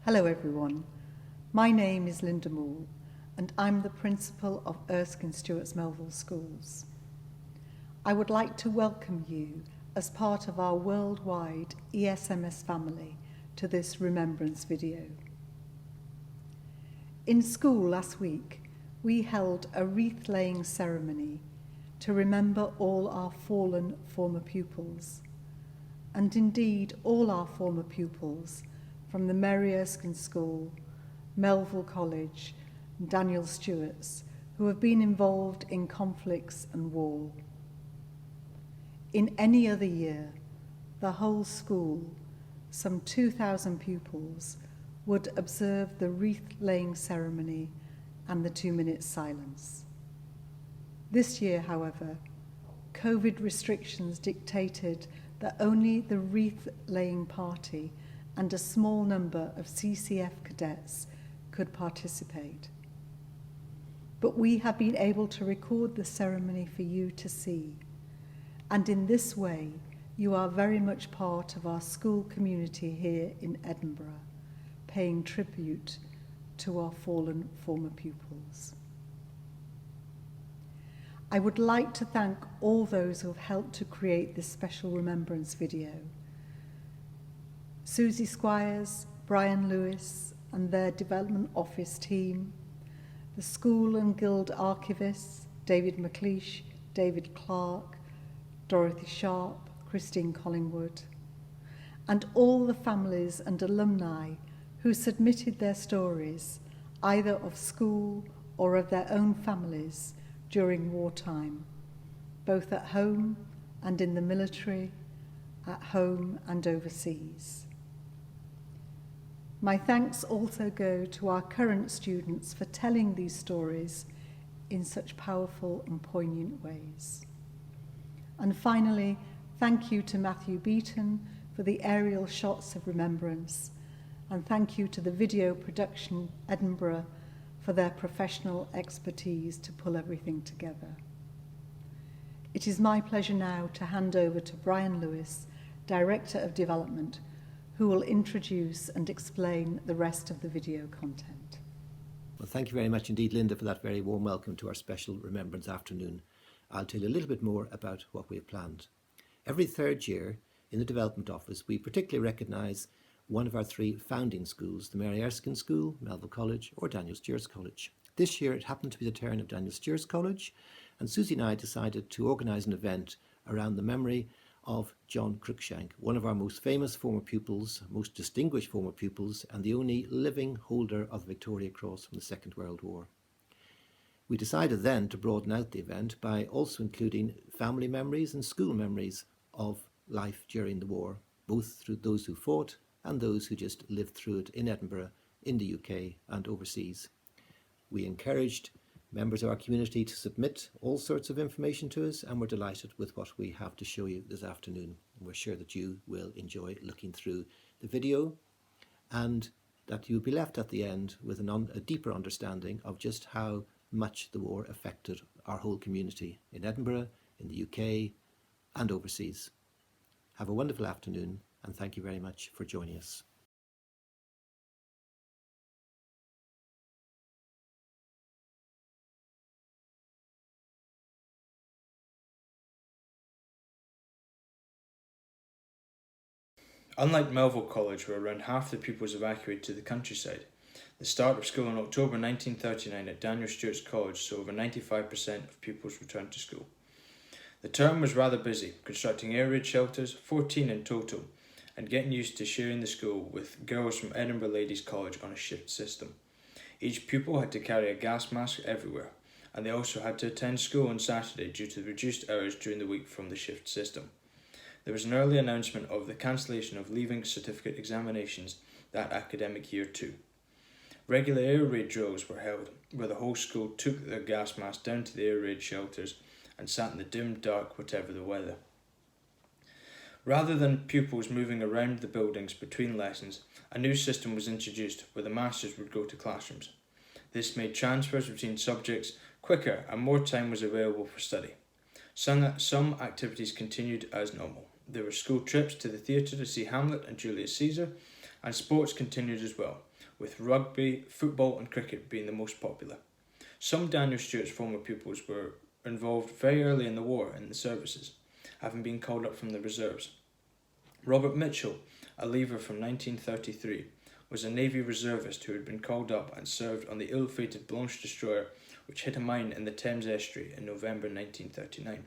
Hello everyone, my name is Linda Moule and I'm the Principal of Erskine Stewart's Melville schools. I would like to welcome you as part of our worldwide ESMS family to this remembrance video. In school last week, we held a wreath-laying ceremony to remember all our fallen former pupils, and indeed all our former pupils from the Mary Erskine School, Melville College, and Daniel Stewart's, who have been involved in conflicts and war. In any other year, the whole school, some 2,000 pupils, would observe the wreath-laying ceremony and the 2-minute silence. This year, however, COVID restrictions dictated that only the wreath-laying party and a small number of CCF cadets could participate. But we have been able to record the ceremony for you to see, and in this way you are very much part of our school community here in Edinburgh, paying tribute to our fallen former pupils. I would like to thank all those who have helped to create this special remembrance video. Susie Squires, Bryan Lewis and their development office team, the school and guild archivists, David McLeish, David Clark, Dorothy Sharp, Christine Collingwood, and all the families and alumni who submitted their stories, either of school or of their own families during wartime, both at home and in the military, at home and overseas. My thanks also go to our current students for telling these stories in such powerful and poignant ways. And finally, thank you to Matthew Beaton for the aerial shots of remembrance, and thank you to the video production Edinburgh for their professional expertise to pull everything together. It is my pleasure now to hand over to Bryan Lewis, Director of Development, who will introduce and explain the rest of the video content. Well, thank you very much indeed, Linda, for that very warm welcome to our special Remembrance Afternoon. I'll tell you a little bit more about what we've planned. Every third year in the Development Office, we particularly recognise one of our 3 founding schools, the Mary Erskine School, Melville College or Daniel Stewart's College. This year it happened to be the turn of Daniel Stewart's College, and Susie and I decided to organise an event around the memory of John Cruickshank, one of our most famous former pupils, most distinguished former pupils, and the only living holder of the Victoria Cross from the Second World War. We decided then to broaden out the event by also including family memories and school memories of life during the war, both through those who fought and those who just lived through it in Edinburgh, in the UK and overseas. We encouraged members of our community to submit all sorts of information to us, and we're delighted with what we have to show you this afternoon. We're sure that you will enjoy looking through the video and that you'll be left at the end with a deeper understanding of just how much the war affected our whole community in Edinburgh, in the UK and overseas. Have a wonderful afternoon and thank you very much for joining us. Unlike Melville College, where around half the pupils evacuated to the countryside, the start of school in October 1939 at Daniel Stewart's College saw over 95% of pupils return to school. The term was rather busy, constructing air raid shelters, 14 in total, and getting used to sharing the school with girls from Edinburgh Ladies College on a shift system. Each pupil had to carry a gas mask everywhere, and they also had to attend school on Saturday due to the reduced hours during the week from the shift system. There was an early announcement of the cancellation of leaving certificate examinations that academic year too. Regular air raid drills were held, where the whole school took their gas masks down to the air raid shelters and sat in the dim dark whatever the weather. Rather than pupils moving around the buildings between lessons, a new system was introduced where the masters would go to classrooms. This made transfers between subjects quicker and more time was available for study. Some activities continued as normal. There were school trips to the theatre to see Hamlet and Julius Caesar, and sports continued as well, with rugby, football and cricket being the most popular. Some Daniel Stewart's former pupils were involved very early in the war in the services, having been called up from the reserves. Robert Mitchell, a leaver from 1933, was a Navy reservist who had been called up and served on the ill-fated Blanche destroyer which hit a mine in the Thames estuary in November 1939.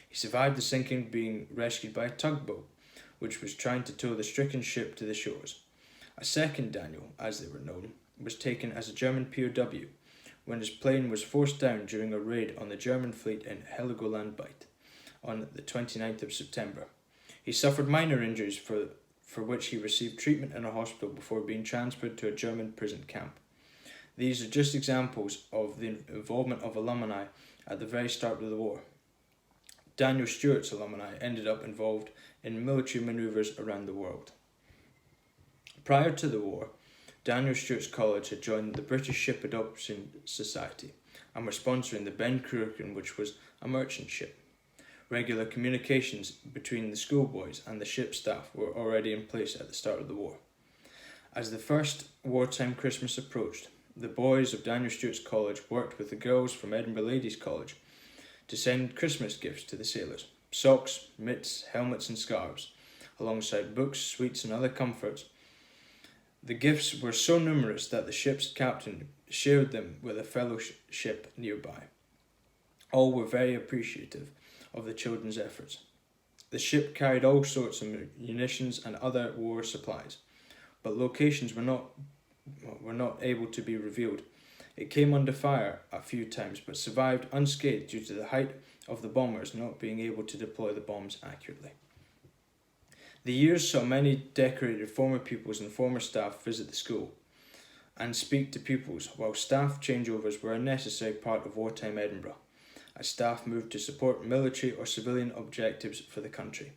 He survived the sinking, being rescued by a tugboat which was trying to tow the stricken ship to the shores. A second Daniel, as they were known, was taken as a German POW when his plane was forced down during a raid on the German fleet in Heligoland Bight on the 29th of September. He suffered minor injuries for which he received treatment in a hospital before being transferred to a German prison camp. These are just examples of the involvement of alumni at the very start of the war. Daniel Stewart's alumni ended up involved in military manoeuvres around the world. Prior to the war, Daniel Stewart's College had joined the British Ship Adoption Society and were sponsoring the Ben Cruickshank, which was a merchant ship. Regular communications between the schoolboys and the ship staff were already in place at the start of the war. As the first wartime Christmas approached, the boys of Daniel Stewart's College worked with the girls from Edinburgh Ladies' College to send Christmas gifts to the sailors: socks, mitts, helmets and scarves, alongside books, sweets and other comforts. The gifts were so numerous that the ship's captain shared them with a fellow ship nearby. All were very appreciative of the children's efforts. The ship carried all sorts of munitions and other war supplies, but locations were not able to be revealed. It came under fire a few times, but survived unscathed due to the height of the bombers not being able to deploy the bombs accurately. The years saw many decorated former pupils and former staff visit the school and speak to pupils, while staff changeovers were a necessary part of wartime Edinburgh, as staff moved to support military or civilian objectives for the country.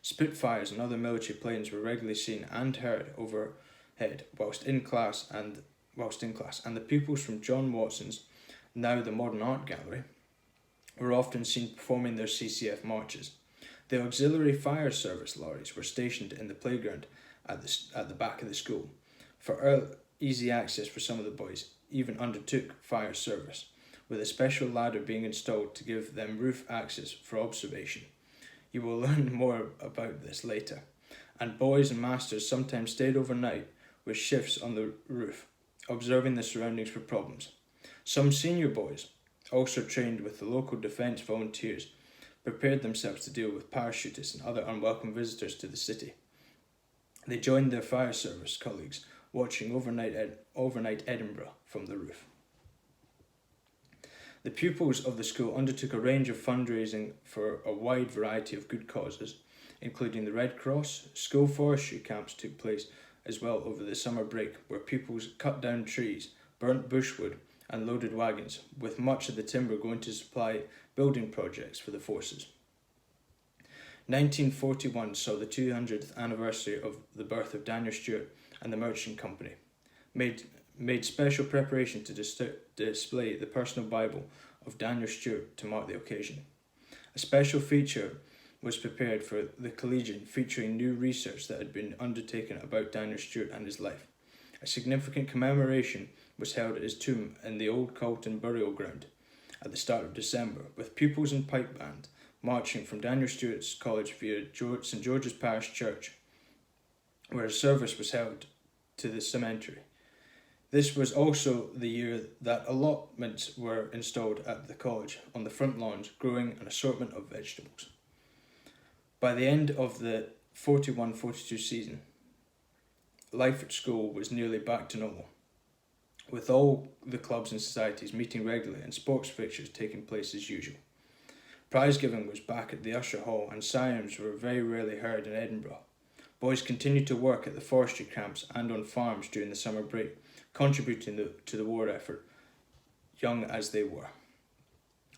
Spitfires and other military planes were regularly seen and heard overhead whilst in class, and the pupils from John Watson's, now the Modern Art Gallery, were often seen performing their CCF marches. The auxiliary fire service lorries were stationed in the playground at the back of the school. For easy access for some of the boys, even undertook fire service, with a special ladder being installed to give them roof access for observation. You will learn more about this later. And boys and masters sometimes stayed overnight with shifts on the roof, observing the surroundings for problems. Some senior boys, also trained with the local defence volunteers, prepared themselves to deal with parachutists and other unwelcome visitors to the city. They joined their fire service colleagues watching overnight Edinburgh from the roof. The pupils of the school undertook a range of fundraising for a wide variety of good causes, including the Red Cross. School forestry camps took place as well over the summer break, where pupils cut down trees, burnt bushwood and loaded wagons, with much of the timber going to supply building projects for the forces. 1941 saw the 200th anniversary of the birth of Daniel Stewart, and the Merchant Company made special preparation to display the personal Bible of Daniel Stewart to mark the occasion. A special feature was prepared for the Collegian, featuring new research that had been undertaken about Daniel Stewart and his life. A significant commemoration was held at his tomb in the Old Calton burial ground at the start of December, with pupils and pipe band marching from Daniel Stewart's College via St George's Parish Church, where a service was held, to the cemetery. This was also the year that allotments were installed at the college on the front lawns, growing an assortment of vegetables. By the end of the 41-42 season, life at school was nearly back to normal, with all the clubs and societies meeting regularly and sports fixtures taking place as usual. Prize giving was back at the Usher Hall, and sirens were very rarely heard in Edinburgh. Boys continued to work at the forestry camps and on farms during the summer break, contributing to the war effort, young as they were.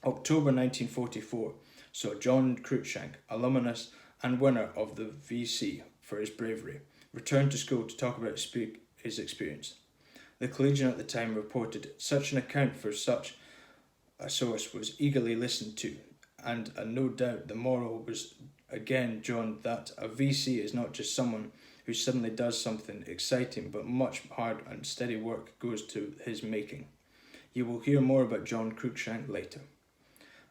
October 1944 saw John Cruickshank, alumnus and winner of the VC for his bravery, return to school to talk about his experience. The Collegian at the time reported such an account for such a source was eagerly listened to, and no doubt the moral was again drawn that a VC is not just someone who suddenly does something exciting, but much hard and steady work goes to his making. You will hear more about John Cruickshank later.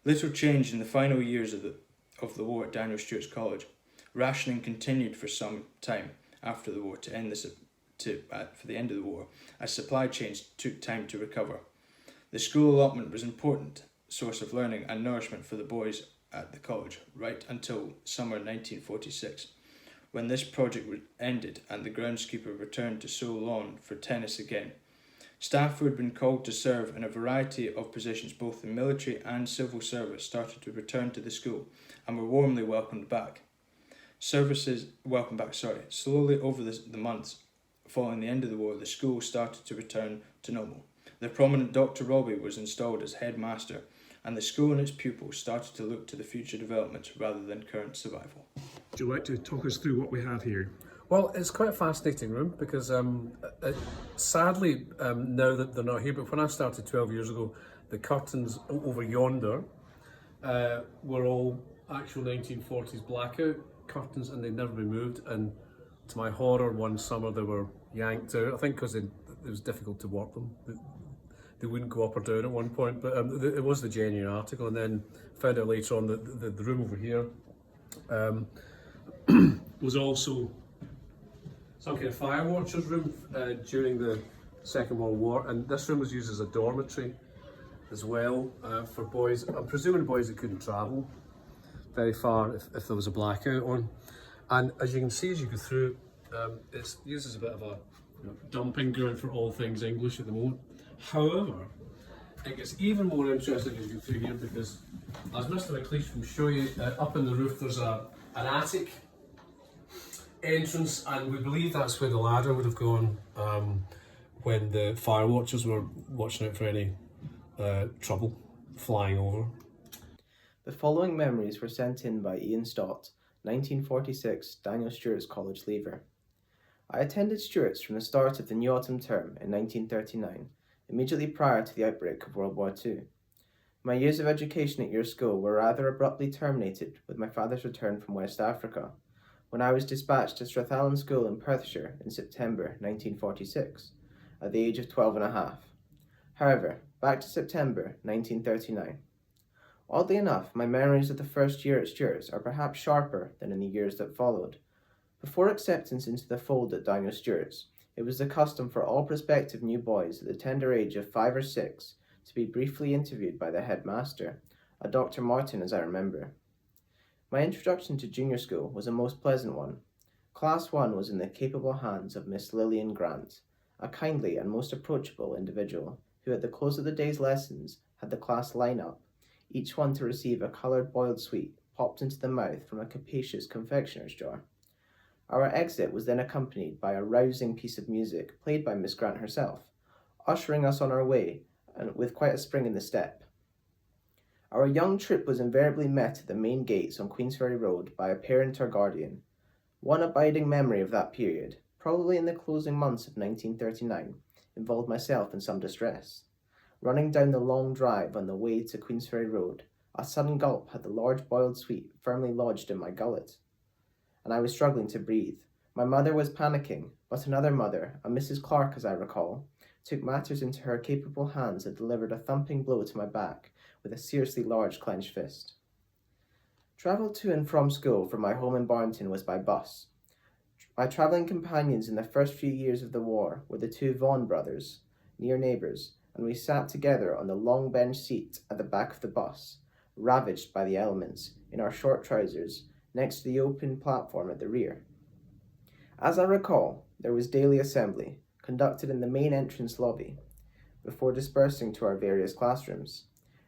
Little change in the final years of the war at Daniel Stewart's College. Rationing continued for some time after the war for the end of the war, as supply chains took time to recover. The school allotment was an important source of learning and nourishment for the boys at the college, right until summer 1946, when this project ended and the groundskeeper returned to Sow Lawn for tennis again. Staff who had been called to serve in a variety of positions, both in military and civil service, started to return to the school and were warmly welcomed back. Slowly over the months following the end of the war, the school started to return to normal. The prominent Dr. Robbie was installed as headmaster, and the school and its pupils started to look to the future development rather than current survival. Would you like to talk us through what we have here? Well, it's quite a fascinating room because sadly, now that they're not here, but when I started 12 years ago, the curtains over yonder were all actual 1940s blackout curtains, and they'd never been moved. And to my horror, one summer they were yanked out, I think because it was difficult to work them. They wouldn't go up or down at one point, but it was the genuine article, and then found out later on that the room over here was also some kind of fire watcher's room during the Second World War, and this room was used as a dormitory as well for boys. I'm presuming boys that couldn't travel very far if there was a blackout on. And as you can see as you go through, it's used as a bit of a dumping ground for all things English at the moment. However, it gets even more interesting as you go through here because, as Mr. McLeish will show you, up in the roof there's an attic entrance, and we believe that's where the ladder would have gone when the fire watchers were watching out for any trouble flying over. The following memories were sent in by Ian Stott, 1946 Daniel Stewart's College leaver. I attended Stewart's from the start of the new autumn term in 1939, immediately prior to the outbreak of World War II. My years of education at your school were rather abruptly terminated with my father's return from West Africa, when I was dispatched to Strathallan School in Perthshire in September 1946, at the age of 12 and a half. However, back to September 1939. Oddly enough, my memories of the first year at Stewart's are perhaps sharper than in the years that followed. Before acceptance into the fold at Daniel Stewart's, it was the custom for all prospective new boys at the tender age of 5 or 6 to be briefly interviewed by the headmaster, a Dr. Martin as I remember. My introduction to junior school was a most pleasant one. Class 1 was in the capable hands of Miss Lillian Grant, a kindly and most approachable individual who at the close of the day's lessons had the class line up, each one to receive a coloured boiled sweet popped into the mouth from a capacious confectioner's jar. Our exit was then accompanied by a rousing piece of music played by Miss Grant herself, ushering us on our way and with quite a spring in the step. Our young troop was invariably met at the main gates on Queensferry Road by a parent or guardian. One abiding memory of that period, probably in the closing months of 1939, involved myself in some distress. Running down the long drive on the way to Queensferry Road, a sudden gulp had the large boiled sweet firmly lodged in my gullet, and I was struggling to breathe. My mother was panicking, but another mother, a Mrs. Clark as I recall, took matters into her capable hands and delivered a thumping blow to my back with a seriously large clenched fist. Travel to and from school from my home in Barnton was by bus. My travelling companions in the first few years of the war were the two Vaughan brothers, near neighbours, and we sat together on the long bench seat at the back of the bus, ravaged by the elements, in our short trousers, next to the open platform at the rear. As I recall, there was daily assembly, conducted in the main entrance lobby, before dispersing to our various classrooms.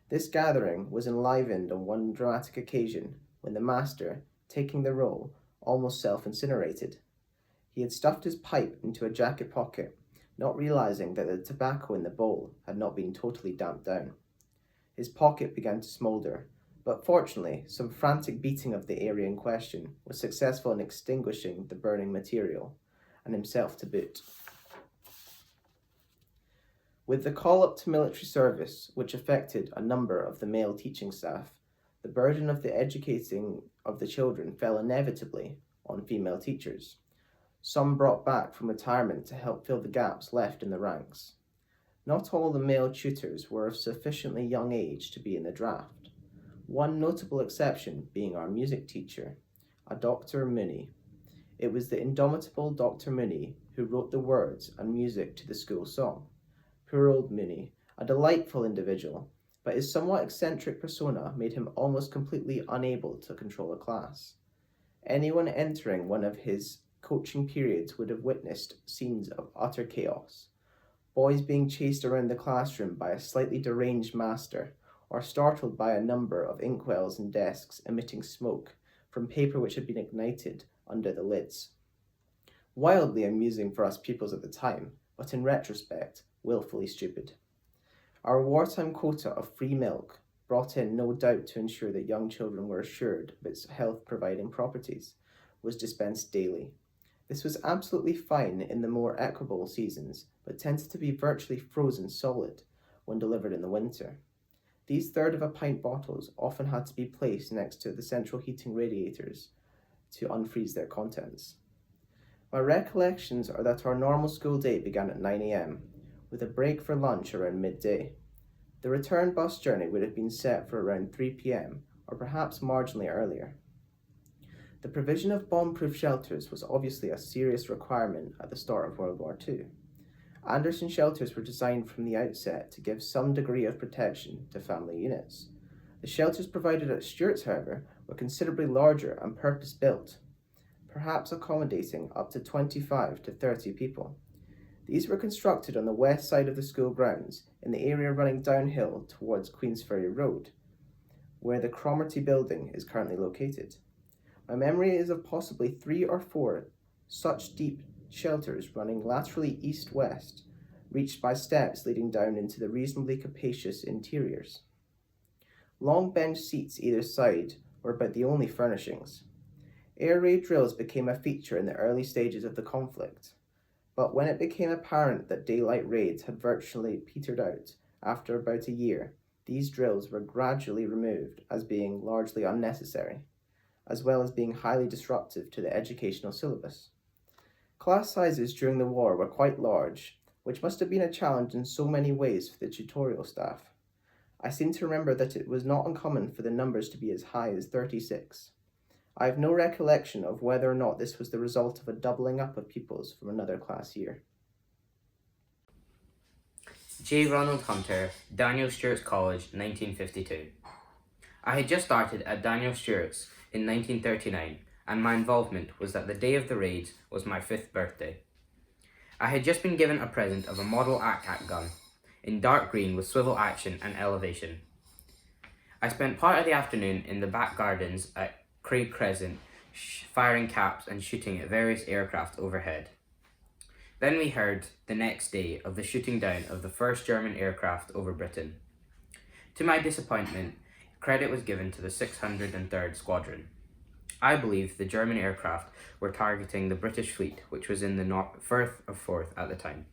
This gathering was enlivened on one dramatic occasion when the master, taking the roll, almost self-incinerated. He had stuffed his pipe into a jacket pocket, not realizing that the tobacco in the bowl had not been totally damped down. His pocket began to smoulder, but fortunately some frantic beating of the area in question was successful in extinguishing the burning material, and himself to boot. With the call up to military service, which affected a number of the male teaching staff, the burden of the educating of the children fell inevitably on female teachers. some brought back from retirement to help fill the gaps left in the ranks. Not all the male tutors were of sufficiently young age to be in the draft, one notable exception being our music teacher, a Dr. Mooney. It was the indomitable Dr. Mooney who wrote the words and music to the school song. Poor old Mooney, a delightful individual, but his somewhat eccentric persona made him almost completely unable to control a class. Anyone entering one of his coaching periods would have witnessed scenes of utter chaos. Boys being chased around the classroom by a slightly deranged master, or startled by a number of inkwells and desks emitting smoke from paper which had been ignited under the lids. Wildly amusing for us pupils at the time, but in retrospect, willfully stupid. Our wartime quota of free milk, brought in no doubt to ensure that young children were assured of its health-providing properties, was dispensed daily. This was absolutely fine in the more equable seasons, but tended to be virtually frozen solid when delivered in the winter. These third-of-a-pint bottles often had to be placed next to the central heating radiators to unfreeze their contents. My recollections are that our normal school day began at 9 a.m, with a break for lunch around midday. The return bus journey would have been set for around 3 p.m, or perhaps marginally earlier. The provision of bomb-proof shelters was obviously a serious requirement at the start of World War II. Anderson shelters were designed from the outset to give some degree of protection to family units. The shelters provided at Stewart's, however, were considerably larger and purpose-built, perhaps accommodating up to 25 to 30 people. These were constructed on the west side of the school grounds, in the area running downhill towards Queensferry Road, where the Cromarty building is currently located. My memory is of possibly 3 or 4 such deep shelters running laterally east-west, reached by steps leading down into the reasonably capacious interiors. Long bench seats either side were about the only furnishings. Air raid drills became a feature in the early stages of the conflict, but when it became apparent that daylight raids had virtually petered out after about a year, these drills were gradually removed as being largely unnecessary, as well as being highly disruptive to the educational syllabus. Class sizes during the war were quite large, which must have been a challenge in so many ways for the tutorial staff. I seem to remember that it was not uncommon for the numbers to be as high as 36. I have no recollection of whether or not this was the result of a doubling up of pupils from another class year. J. Ronald Hunter, Daniel Stewart's College, 1952. I had just started at Daniel Stewart's in 1939, and my involvement was that the day of the raids was my 5th birthday. I had just been given a present of a model ACAC gun, in dark green with swivel action and elevation. I spent part of the afternoon in the back gardens at Craig Crescent, firing caps and shooting at various aircraft overhead. Then we heard, the next day, of the shooting down of the first German aircraft over Britain. To my disappointment, credit was given to the 603rd Squadron. I believe the German aircraft were targeting the British fleet, which was in the Firth of Forth at the time.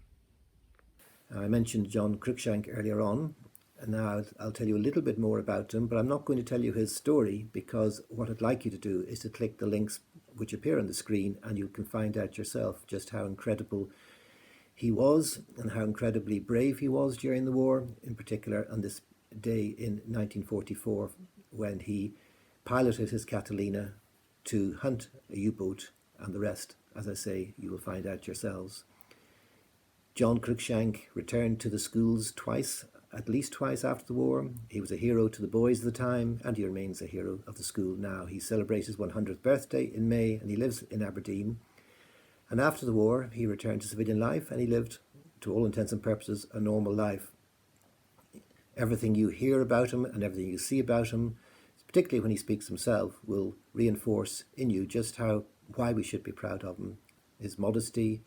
I mentioned John Cruickshank earlier on, and now I'll tell you a little bit more about him, but I'm not going to tell you his story, because what I'd like you to do is to click the links which appear on the screen, and you can find out yourself just how incredible he was and how incredibly brave he was during the war, in particular on this day in 1944 when he piloted his Catalina to hunt a U-boat, and the rest, as I say, you will find out yourselves. John Cruickshank returned to the schools at least twice after the war. He was a hero to the boys of the time, and he remains a hero of the school now. He celebrates his 100th birthday in May, and he lives in Aberdeen. And after the war, he returned to civilian life, and he lived, to all intents and purposes, a normal life. Everything you hear about him and everything you see about him, particularly when he speaks himself, will reinforce in you just why we should be proud of him. His modesty,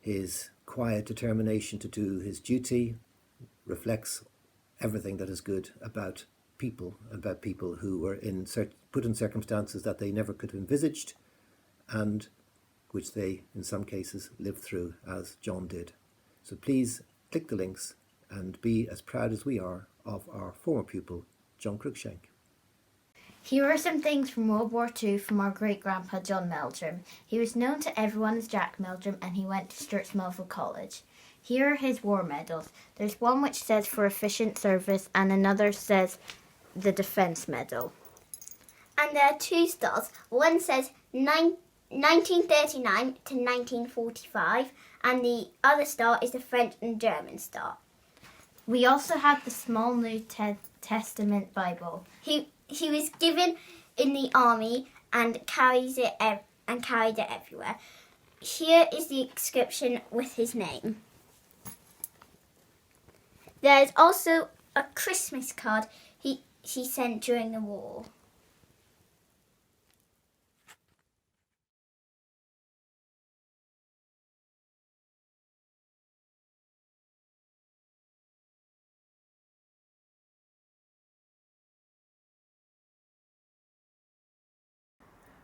his quiet determination to do his duty reflects everything that is good about people who were put in circumstances that they never could have envisaged, and which they, in some cases, lived through, as John did. So please click the links and be as proud as we are of our former pupil, John Cruickshank. Here are some things from World War II from our great-grandpa John Meldrum. He was known to everyone as Jack Meldrum and he went to Stewart's Melville College. Here are his war medals. There's one which says for efficient service and another says the Defence Medal. And there are 2 stars. One says 1939 to 1945 and the other star is the French and German star. We also have the small New Testament Bible. He was given in the army and carried it everywhere. Here is the inscription with his name. There is also a Christmas card he sent during the war.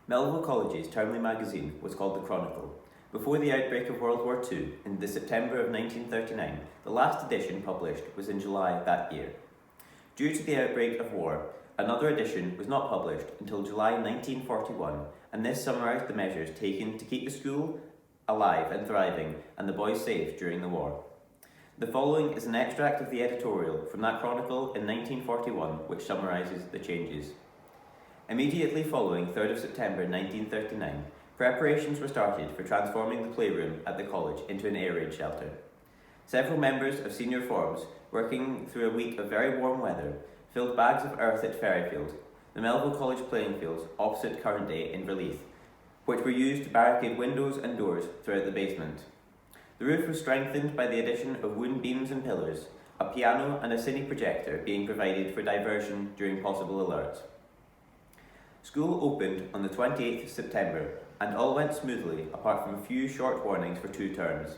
Melville College's termly magazine was called The Chronicle. Before the outbreak of World War II, in the September of 1939, the last edition published was in July that year. Due to the outbreak of war, another edition was not published until July 1941, and this summarised the measures taken to keep the school alive and thriving and the boys safe during the war. The following is an extract of the editorial from that chronicle in 1941, which summarises the changes. Immediately following 3rd of September 1939, preparations were started for transforming the playroom at the college into an air raid shelter. Several members of senior forms, working through a week of very warm weather, filled bags of earth at Ferryfield, the Melville College playing fields opposite current day in Wreath, which were used to barricade windows and doors throughout the basement. The roof was strengthened by the addition of wooden beams and pillars, a piano and a cine projector being provided for diversion during possible alerts. School opened on the 28th of September and all went smoothly apart from a few short warnings for 2 terms.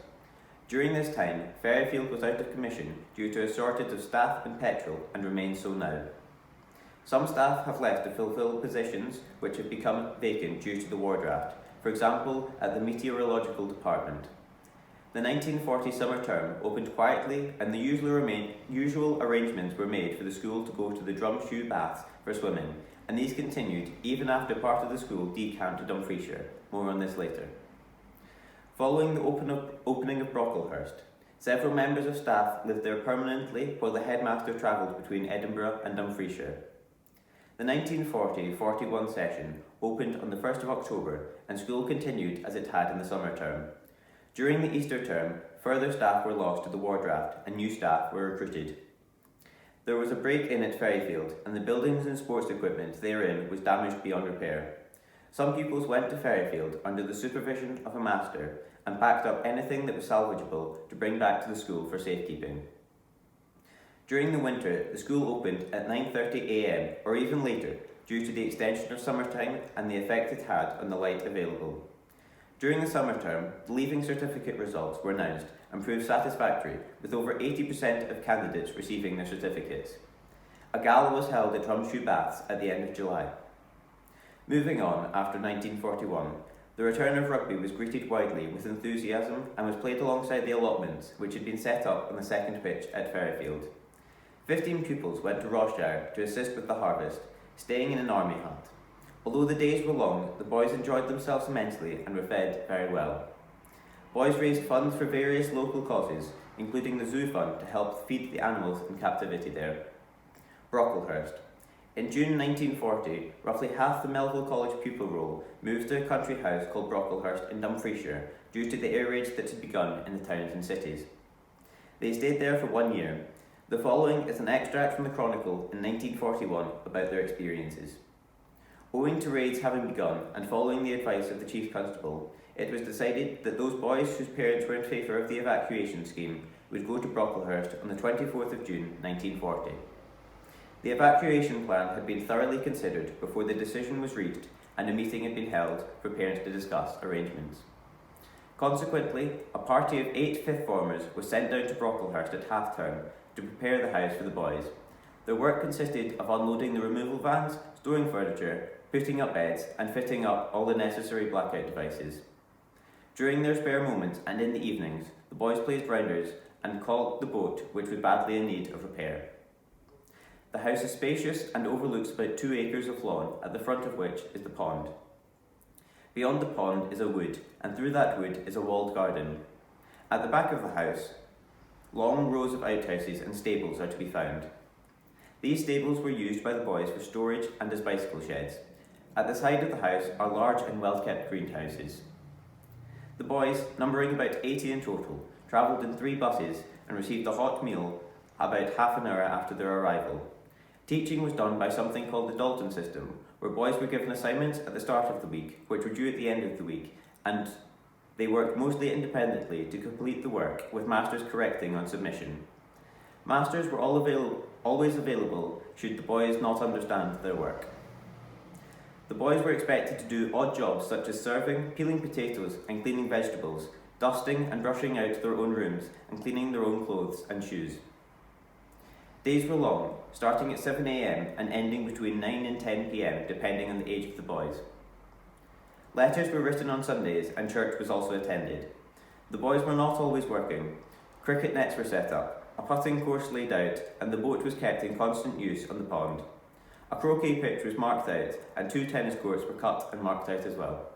During this time, Ferryfield was out of commission due to a shortage of staff and petrol and remains so now. Some staff have left to fulfil positions which have become vacant due to the war draft, for example at the meteorological department. The 1940 summer term opened quietly and the usual arrangements were made for the school to go to the Drumshoe baths for swimming, and these continued even after part of the school decamped to Dumfriesshire. More on this later. Following the opening of Brocklehurst, several members of staff lived there permanently while the headmaster travelled between Edinburgh and Dumfriesshire. The 1940-41 session opened on the 1st of October and school continued as it had in the summer term. During the Easter term, further staff were lost to the war draft and new staff were recruited. There was a break-in at Ferryfield and the buildings and sports equipment therein was damaged beyond repair. Some pupils went to Ferryfield under the supervision of a master and packed up anything that was salvageable to bring back to the school for safekeeping. During the winter, the school opened at 9:30 a.m. or even later due to the extension of summertime and the effect it had on the light available. During the summer term, the leaving certificate results were announced and proved satisfactory, with over 80% of candidates receiving their certificates. A gala was held at Drumshoe Baths at the end of July. Moving on, after 1941, the return of rugby was greeted widely with enthusiasm and was played alongside the allotments, which had been set up on the second pitch at Ferryfield. 15 pupils went to Rossshire to assist with the harvest, staying in an army hut. Although the days were long, the boys enjoyed themselves immensely and were fed very well. Boys raised funds for various local causes, including the Zoo Fund to help feed the animals in captivity there. Brocklehurst. In June 1940, roughly half the Melville College pupil roll moved to a country house called Brocklehurst in Dumfriesshire due to the air raids that had begun in the towns and cities. They stayed there for 1 year. The following is an extract from the Chronicle in 1941 about their experiences. Owing to raids having begun and following the advice of the Chief Constable, it was decided that those boys whose parents were in favour of the evacuation scheme would go to Brocklehurst on the 24th of June 1940. The evacuation plan had been thoroughly considered before the decision was reached and a meeting had been held for parents to discuss arrangements. Consequently, a party of 8 fifth formers was sent down to Brocklehurst at half-term to prepare the house for the boys. Their work consisted of unloading the removal vans, storing furniture, putting up beds and fitting up all the necessary blackout devices. During their spare moments and in the evenings, the boys played rounders and caulked the boat, which was badly in need of repair. The house is spacious and overlooks about 2 acres of lawn, at the front of which is the pond. Beyond the pond is a wood, and through that wood is a walled garden. At the back of the house, long rows of outhouses and stables are to be found. These stables were used by the boys for storage and as bicycle sheds. At the side of the house are large and well-kept greenhouses. The boys, numbering about 80 in total, travelled in 3 buses and received a hot meal about half an hour after their arrival. Teaching was done by something called the Dalton system, where boys were given assignments at the start of the week, which were due at the end of the week, and they worked mostly independently to complete the work, with masters correcting on submission. Masters were always available should the boys not understand their work. The boys were expected to do odd jobs such as serving, peeling potatoes and cleaning vegetables, dusting and brushing out their own rooms, and cleaning their own clothes and shoes. Days were long, starting at 7 a.m. and ending between 9 and 10 p.m. depending on the age of the boys. Letters were written on Sundays and church was also attended. The boys were not always working. Cricket nets were set up, a putting course laid out, and the boat was kept in constant use on the pond. A croquet pitch was marked out, and 2 tennis courts were cut and marked out as well.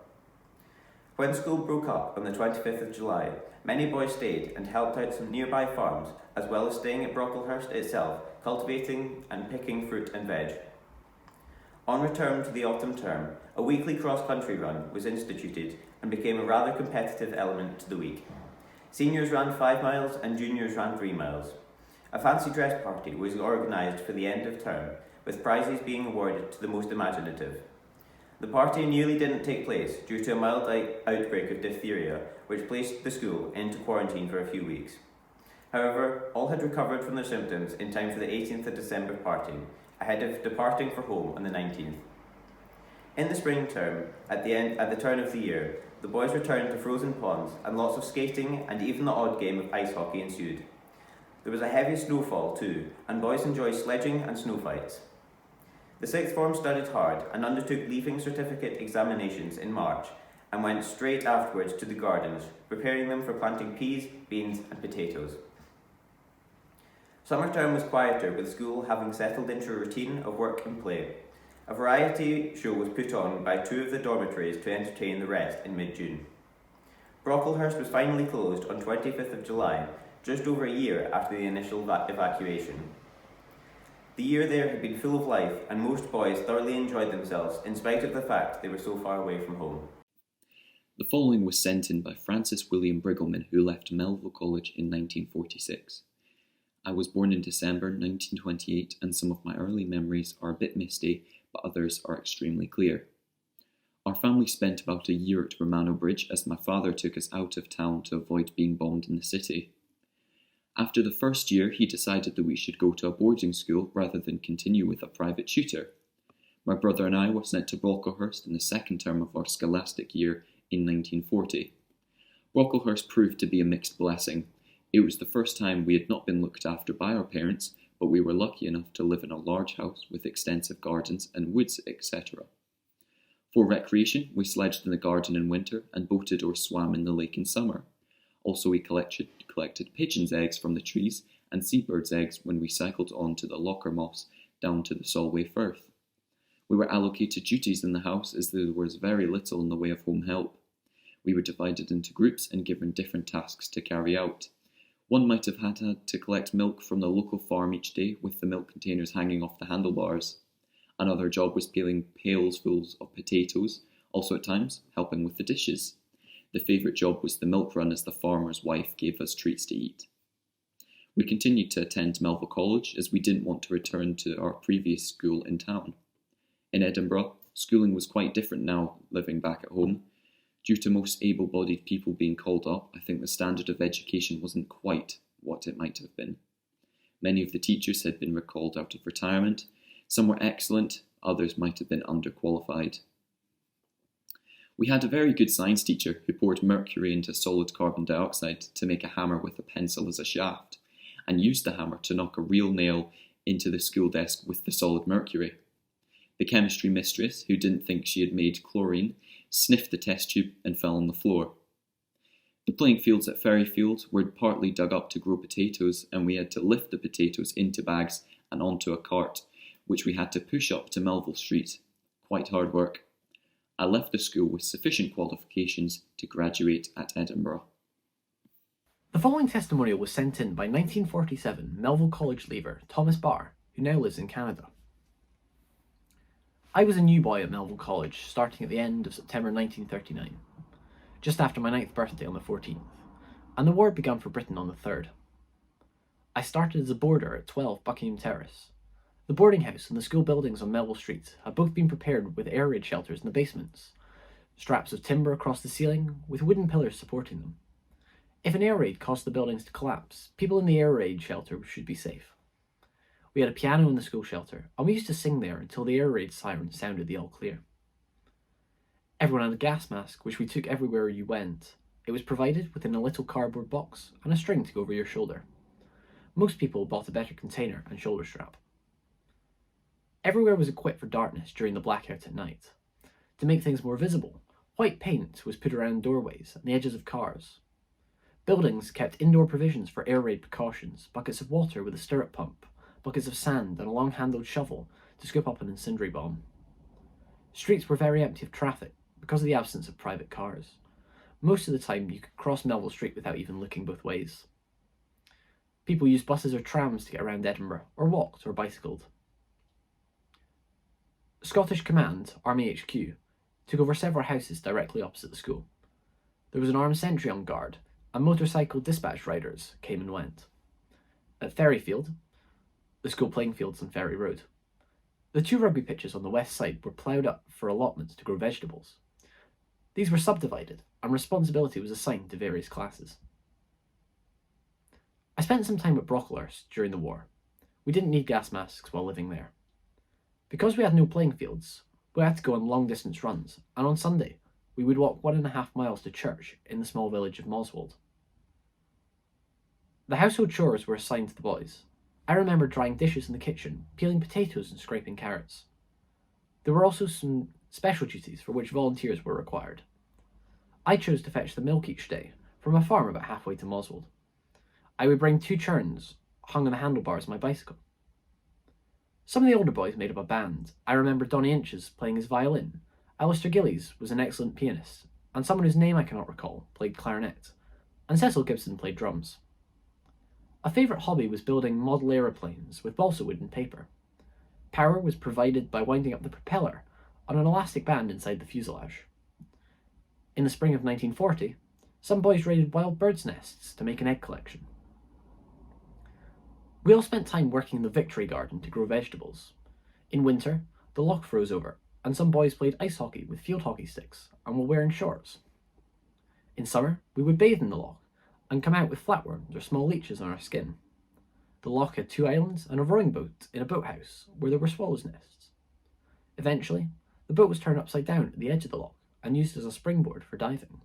When school broke up on the 25th of July, many boys stayed and helped out some nearby farms, as well as staying at Brocklehurst itself, cultivating and picking fruit and veg. On return to the autumn term, a weekly cross-country run was instituted and became a rather competitive element to the week. Seniors ran 5 miles and juniors ran 3 miles. A fancy dress party was organised for the end of term, with prizes being awarded to the most imaginative. The party nearly didn't take place due to a mild outbreak of diphtheria, which placed the school into quarantine for a few weeks. However, all had recovered from their symptoms in time for the 18th of December party, ahead of departing for home on the 19th. In the spring term, at the turn of the year, the boys returned to frozen ponds and lots of skating and even the odd game of ice hockey ensued. There was a heavy snowfall too, and boys enjoyed sledging and snow fights. The sixth form studied hard and undertook leaving certificate examinations in March and went straight afterwards to the gardens, preparing them for planting peas, beans and potatoes. Summer term was quieter, with school having settled into a routine of work and play. A variety show was put on by 2 of the dormitories to entertain the rest in mid-June. Brocklehurst was finally closed on 25th of July, just over a year after the initial evacuation. The year there had been full of life, and most boys thoroughly enjoyed themselves in spite of the fact they were so far away from home. The following was sent in by Francis William Briggleman, who left Melville College in 1946. I was born in December 1928, and some of my early memories are a bit misty, but others are extremely clear. Our family spent about a year at Romano Bridge as my father took us out of town to avoid being bombed in the city. After the first year, he decided that we should go to a boarding school rather than continue with a private tutor. My brother and I were sent to Brocklehurst in the second term of our scholastic year in 1940. Brocklehurst proved to be a mixed blessing. It was the first time we had not been looked after by our parents, but we were lucky enough to live in a large house with extensive gardens and woods, etc. For recreation, we sledged in the garden in winter and boated or swam in the lake in summer. Also, we collected pigeons' eggs from the trees and seabirds' eggs when we cycled on to the Locher Moss down to the Solway Firth. We were allocated duties in the house as there was very little in the way of home help. We were divided into groups and given different tasks to carry out. One might have had to collect milk from the local farm each day with the milk containers hanging off the handlebars. Another job was peeling pails full of potatoes, also at times helping with the dishes. The favourite job was the milk run as the farmer's wife gave us treats to eat. We continued to attend Melville College as we didn't want to return to our previous school in town. In Edinburgh, schooling was quite different now living back at home. Due to most able-bodied people being called up, I think the standard of education wasn't quite what it might have been. Many of the teachers had been recalled out of retirement. Some were excellent, others might have been underqualified. We had a very good science teacher who poured mercury into solid carbon dioxide to make a hammer with a pencil as a shaft, and used the hammer to knock a real nail into the school desk with the solid mercury. The chemistry mistress, who didn't think she had made chlorine, sniffed the test tube and fell on the floor. The playing fields at Ferryfield were partly dug up to grow potatoes, and we had to lift the potatoes into bags and onto a cart which we had to push up to Melville Street. Quite hard work. I left the school with sufficient qualifications to graduate at Edinburgh. The following testimonial was sent in by 1947 Melville College leaver Thomas Barr, who now lives in Canada. I was a new boy at Melville College starting at the end of September 1939, just after my 9th birthday on the 14th, and the war had begun for Britain on the 3rd. I started as a boarder at 12 Buckingham Terrace. The boarding house and the school buildings on Melville Street had both been prepared with air raid shelters in the basements, straps of timber across the ceiling with wooden pillars supporting them. If an air raid caused the buildings to collapse, people in the air raid shelter should be safe. We had a piano in the school shelter, and we used to sing there until the air raid siren sounded the all clear. Everyone had a gas mask, which we took everywhere you went. It was provided within a little cardboard box and a string to go over your shoulder. Most people bought a better container and shoulder strap. Everywhere was equipped for darkness during the blackout at night. To make things more visible, white paint was put around doorways and the edges of cars. Buildings kept indoor provisions for air raid precautions, buckets of water with a stirrup pump, buckets of sand and a long-handled shovel to scoop up an incendiary bomb. Streets were very empty of traffic because of the absence of private cars. Most of the time you could cross Melville Street without even looking both ways. People used buses or trams to get around Edinburgh, or walked or bicycled. Scottish Command, Army HQ, took over several houses directly opposite the school. There was an armed sentry on guard, and motorcycle dispatch riders came and went. At Ferryfield, the school playing fields on Ferry Road, the 2 rugby pitches on the west side were ploughed up for allotments to grow vegetables. These were subdivided, and responsibility was assigned to various classes. I spent some time at Brocklehurst during the war. We didn't need gas masks while living there. Because we had no playing fields, we had to go on long-distance runs, and on Sunday, we would walk 1.5 miles to church in the small village of Moswold. The household chores were assigned to the boys. I remember drying dishes in the kitchen, peeling potatoes and scraping carrots. There were also some special duties for which volunteers were required. I chose to fetch the milk each day from a farm about halfway to Moswold. I would bring 2 churns hung on the handlebars of my bicycle. Some of the older boys made up a band. I remember Donny Inches playing his violin. Alistair Gillies was an excellent pianist, and someone whose name I cannot recall played clarinet, and Cecil Gibson played drums. A favourite hobby was building model aeroplanes with balsa wood and paper. Power was provided by winding up the propeller on an elastic band inside the fuselage. In the spring of 1940, some boys raided wild birds' nests to make an egg collection. We all spent time working in the Victory Garden to grow vegetables. In winter, the loch froze over, and some boys played ice hockey with field hockey sticks and were wearing shorts. In summer, we would bathe in the loch and come out with flatworms or small leeches on our skin. The loch had 2 islands and a rowing boat in a boathouse where there were swallows' nests. Eventually, the boat was turned upside down at the edge of the loch and used as a springboard for diving.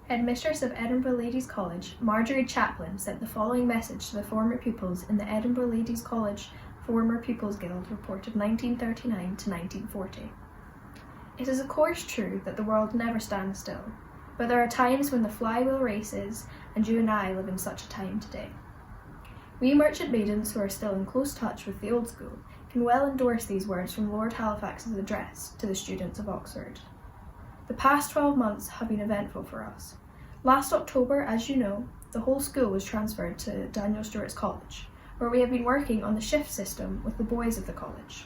Headmistress of Edinburgh Ladies' College, Marjorie Chaplin, sent the following message to the former pupils in the Edinburgh Ladies' College Former Pupils Guild report of 1939 to 1940. It is of course true that the world never stands still, but there are times when the flywheel races, and you and I live in such a time today. We merchant maidens who are still in close touch with the old school can well endorse these words from Lord Halifax's address to the students of Oxford. The past 12 months have been eventful for us. Last October, as you know, the whole school was transferred to Daniel Stewart's college, where we have been working on the shift system with the boys of the college.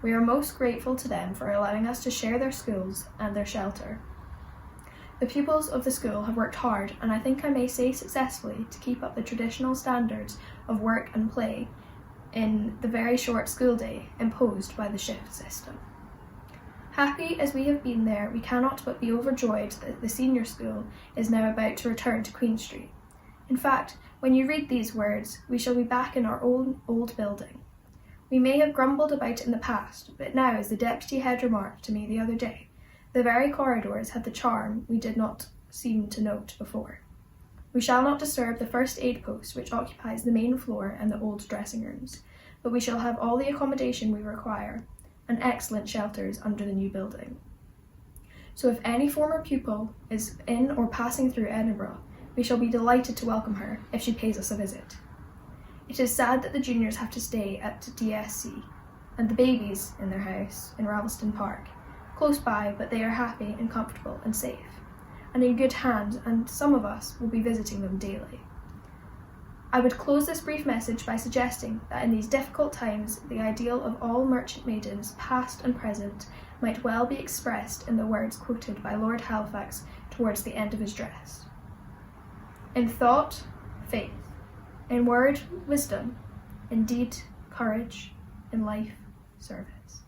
We are most grateful to them for allowing us to share their schools and their shelter. The pupils of the school have worked hard, and I think I may say successfully, to keep up the traditional standards of work and play in the very short school day imposed by the shift system. Happy as we have been there, we cannot but be overjoyed that the senior school is now about to return to Queen Street. In fact, when you read these words, we shall be back in our own old building. We may have grumbled about it in the past, but now, as the deputy head remarked to me the other day, the very corridors had the charm we did not seem to note before. We shall not disturb the first aid post, which occupies the main floor and the old dressing rooms, but we shall have all the accommodation we require, and excellent shelters under the new building. So if any former pupil is in or passing through Edinburgh, we shall be delighted to welcome her if she pays us a visit. It is sad that the juniors have to stay at DSC, and the babies in their house in Ravelston Park, close by, but they are happy and comfortable and safe, and in good hands, and some of us will be visiting them daily. I would close this brief message by suggesting that in these difficult times, the ideal of all merchant maidens, past and present, might well be expressed in the words quoted by Lord Halifax towards the end of his dress. In thought, faith. In word, wisdom. In deed, courage. In life, service.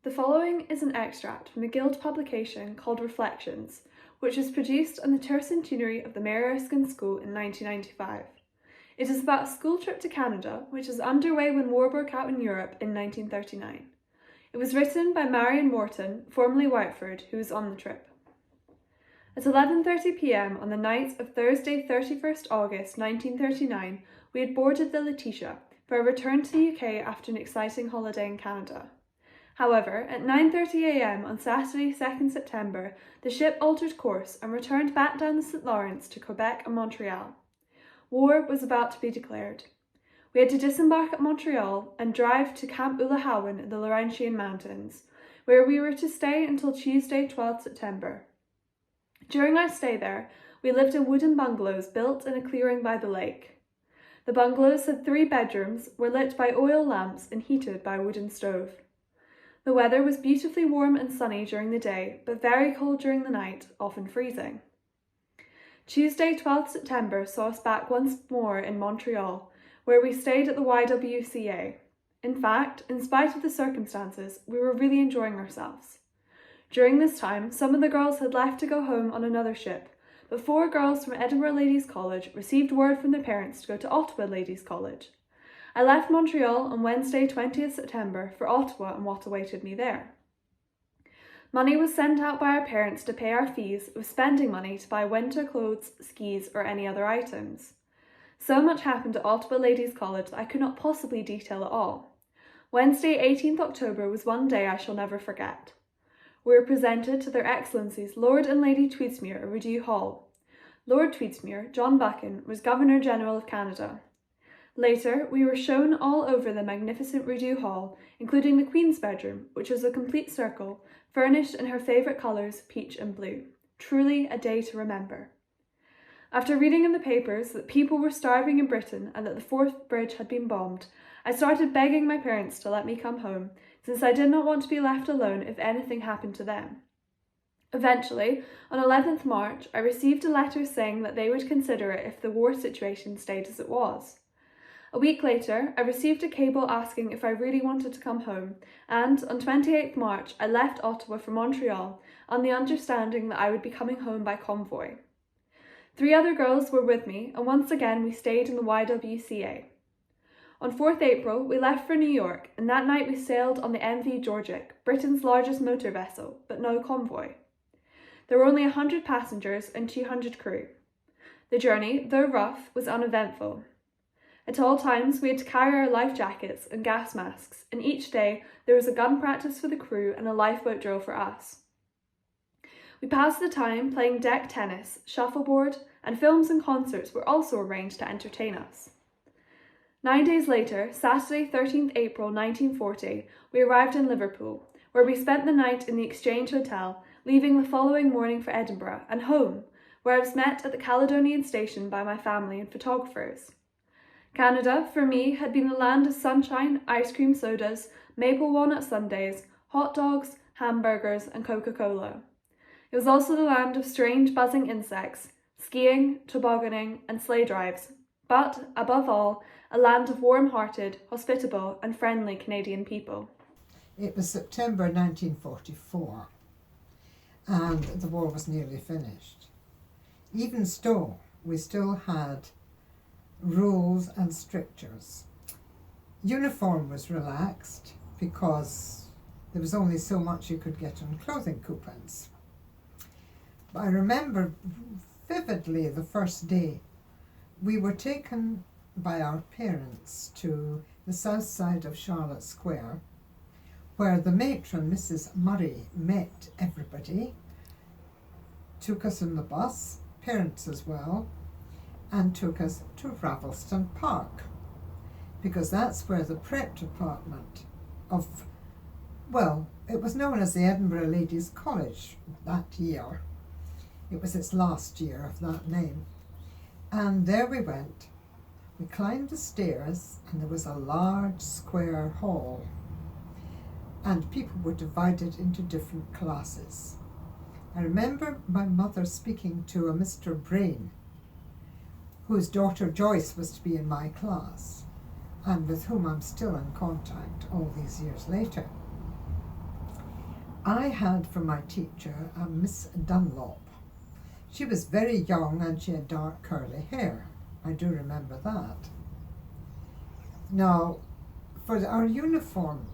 The following is an extract from a Guild publication called Reflections, which was produced on the tercentenary of the Mary Erskine School in 1995. It is about a school trip to Canada, which was underway when war broke out in Europe in 1939. It was written by Marion Morton, formerly Whiteford, who was on the trip. At 11:30 p.m. on the night of Thursday 31st August 1939, we had boarded the Letitia for a return to the UK after an exciting holiday in Canada. However, at 9:30 a.m. on Saturday 2nd September, the ship altered course and returned back down the St. Lawrence to Quebec and Montreal. War was about to be declared. We had to disembark at Montreal and drive to Camp Ulahawan in the Laurentian Mountains, where we were to stay until Tuesday 12th September. During our stay there, we lived in wooden bungalows built in a clearing by the lake. The bungalows had 3 bedrooms, were lit by oil lamps and heated by a wooden stove. The weather was beautifully warm and sunny during the day, but very cold during the night, often freezing. Tuesday 12th September saw us back once more in Montreal, where we stayed at the YWCA. In fact, in spite of the circumstances, we were really enjoying ourselves. During this time, some of the girls had left to go home on another ship, but 4 girls from Edinburgh Ladies' College received word from their parents to go to Ottawa Ladies' College. I left Montreal on Wednesday 20th September for Ottawa and what awaited me there. Money was sent out by our parents to pay our fees, with spending money to buy winter clothes, skis or any other items. So much happened at Ottawa Ladies' College that I could not possibly detail it all. Wednesday 18th October was one day I shall never forget. We were presented to Their Excellencies Lord and Lady Tweedsmuir at Rideau Hall. Lord Tweedsmuir, John Buchan, was Governor-General of Canada. Later, we were shown all over the magnificent Rideau Hall, including the Queen's bedroom, which was a complete circle, furnished in her favourite colours, peach and blue. Truly a day to remember. After reading in the papers that people were starving in Britain and that the Forth Bridge had been bombed, I started begging my parents to let me come home, since I did not want to be left alone if anything happened to them. Eventually, on 11th March, I received a letter saying that they would consider it if the war situation stayed as it was. A week later, I received a cable asking if I really wanted to come home, and on 28th March, I left Ottawa for Montreal on the understanding that I would be coming home by convoy. 3 other girls were with me, and once again we stayed in the YWCA. On 4th April, we left for New York, and that night we sailed on the MV Georgic, Britain's largest motor vessel, but no convoy. There were only 100 passengers and 200 crew. The journey, though rough, was uneventful. At all times, we had to carry our life jackets and gas masks, and each day there was a gun practice for the crew and a lifeboat drill for us. We passed the time playing deck tennis, shuffleboard, and films and concerts were also arranged to entertain us. 9 days later, Saturday 13th April 1940, we arrived in Liverpool, where we spent the night in the Exchange Hotel, leaving the following morning for Edinburgh and home, where I was met at the Caledonian Station by my family and photographers. Canada, for me, had been the land of sunshine, ice cream sodas, maple walnut sundaes, hot dogs, hamburgers, and Coca-Cola. It was also the land of strange buzzing insects, skiing, tobogganing, and sleigh drives, but, above all, a land of warm-hearted, hospitable, and friendly Canadian people. It was September 1944, and the war was nearly finished. Even so, we still had rules and strictures. Uniform was relaxed because there was only so much you could get on clothing coupons. I remember vividly the first day. We were taken by our parents to the south side of Charlotte Square, where the matron, Mrs. Murray, met everybody, took us in the bus, parents as well, and took us to Ravelston Park, because that's where the prep department of, well, it was known as the Edinburgh Ladies College that year. It was its last year of that name. And there we went. We climbed the stairs, and there was a large square hall, and people were divided into different classes. I remember my mother speaking to a Mr. Bryan, whose daughter Joyce was to be in my class, and with whom I'm still in contact all these years later. I had for my teacher a Miss Dunlop. She was very young and she had dark curly hair. I do remember that. Now, for our uniform,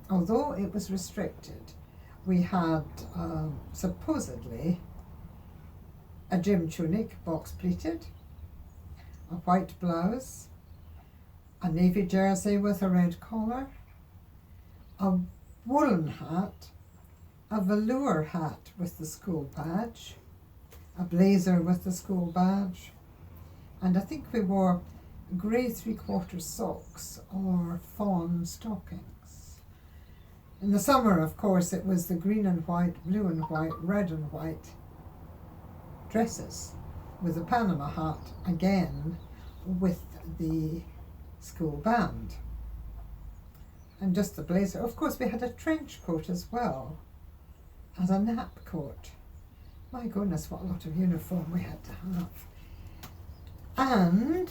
although it was restricted, we had supposedly a gym tunic, box pleated, a white blouse, a navy jersey with a red collar, a woolen hat, a velour hat with the school badge, a blazer with the school badge, and I think we wore grey three-quarter socks or fawn stockings. In the summer, of course, it was the green and white, blue and white, red and white dresses with a Panama hat, again with the school band. And just the blazer. Of course, we had a trench coat as well, and a nap coat. My goodness, what a lot of uniform we had to have. And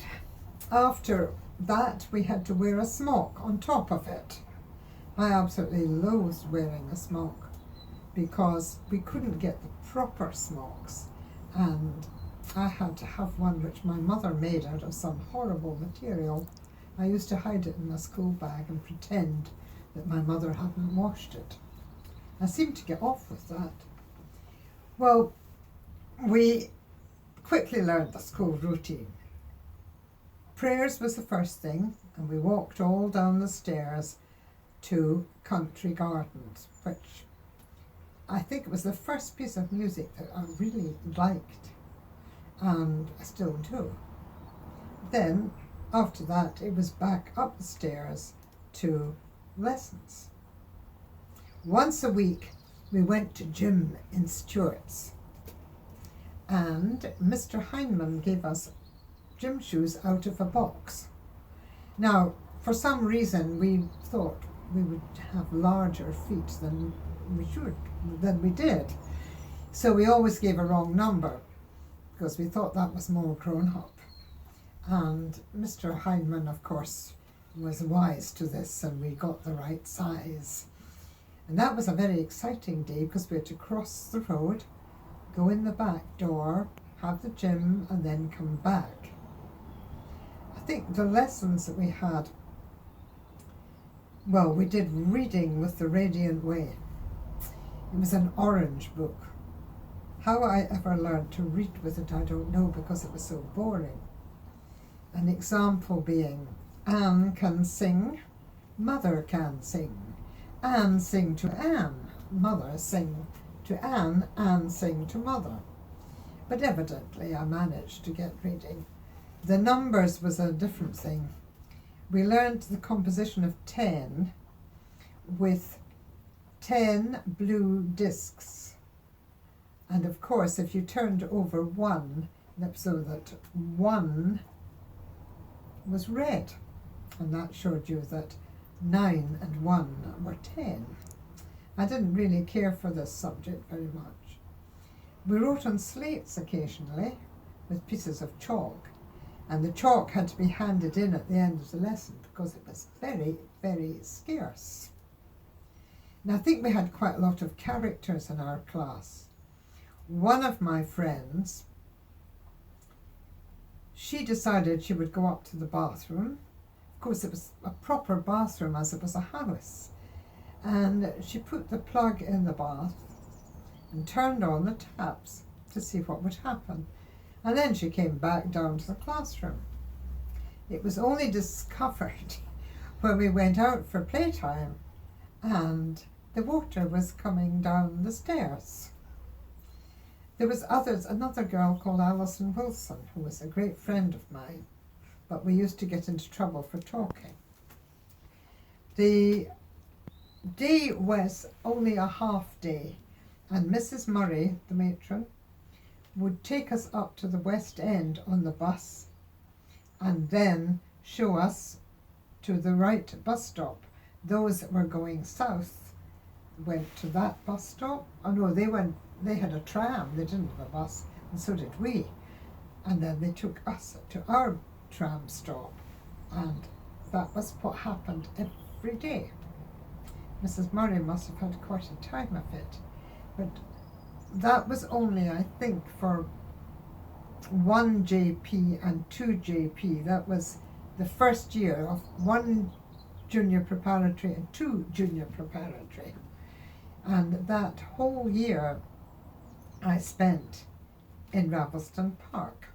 after that, we had to wear a smock on top of it. I absolutely loathed wearing a smock because we couldn't get the proper smocks, and I had to have one which my mother made out of some horrible material. I used to hide it in a school bag and pretend that my mother hadn't washed it. I seemed to get off with that. Well, we quickly learned the school routine. Prayers was the first thing, and we walked all down the stairs to Country Gardens, which I think it was the first piece of music that I really liked, and I still do. Then, after that, it was back up the stairs to lessons. Once a week, we went to gym in Stewart's, and Mr. Heinemann gave us gym shoes out of a box. Now, for some reason, we thought we would have larger feet than we did. So we always gave a wrong number because we thought that was more grown up. And Mr. Heinemann, of course, was wise to this, and we got the right size. And that was a very exciting day because we had to cross the road, go in the back door, have the gym, and then come back. I think the lessons that we had, well, we did reading with the Radiant Way. It was an orange book. How I ever learned to read with it, I don't know, because it was so boring. An example being, Anne can sing, mother can sing. Anne sing to Anne, mother sing to Anne, Anne sing to mother. But evidently I managed to get reading. The numbers was a different thing. We learned the composition of 10 with 10 blue discs. And of course, if you turned over one, so that 1 was red, and that showed you that 9 and 1 were 10. I didn't really care for this subject very much. We wrote on slates occasionally with pieces of chalk, and the chalk had to be handed in at the end of the lesson because it was very, very scarce. And I think we had quite a lot of characters in our class. One of my friends, she decided she would go up to the bathroom. Of course, it was a proper bathroom as it was a house. And she put the plug in the bath and turned on the taps to see what would happen. And then she came back down to the classroom. It was only discovered when we went out for playtime, and the water was coming down the stairs. There was another girl called Alison Wilson, who was a great friend of mine, but we used to get into trouble for talking. The day was only a half day, and Mrs. Murray, the matron, would take us up to the West End on the bus and then show us to the right bus stop. Those that were going south went to that bus stop. Oh no, they had a tram, they didn't have a bus, and so did we. And then they took us to our tram stop, and that was what happened every day. Mrs. Murray must have had quite a time of it, but that was only, I think, for 1 JP and 2 JP. That was the first year of 1 junior preparatory and 2 junior preparatory. And that whole year I spent in Ravelston Park.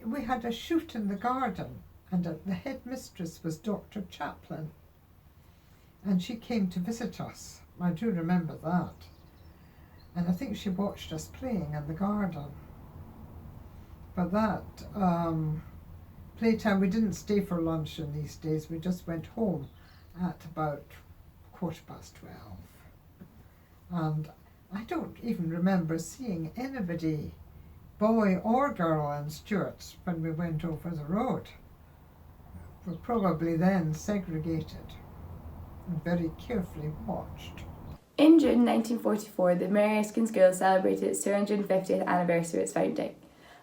We had a shoot in the garden, and the headmistress was Dr. Chaplin, and she came to visit us. I do remember that. And I think she watched us playing in the garden. But that playtime, we didn't stay for lunch in these days. We just went home at about 12:15. And I don't even remember seeing anybody, boy or girl, in Stewart when we went over the road. We were probably then segregated and very carefully watched. In June 1944, the Mary Erskine School celebrated its 250th anniversary of its founding.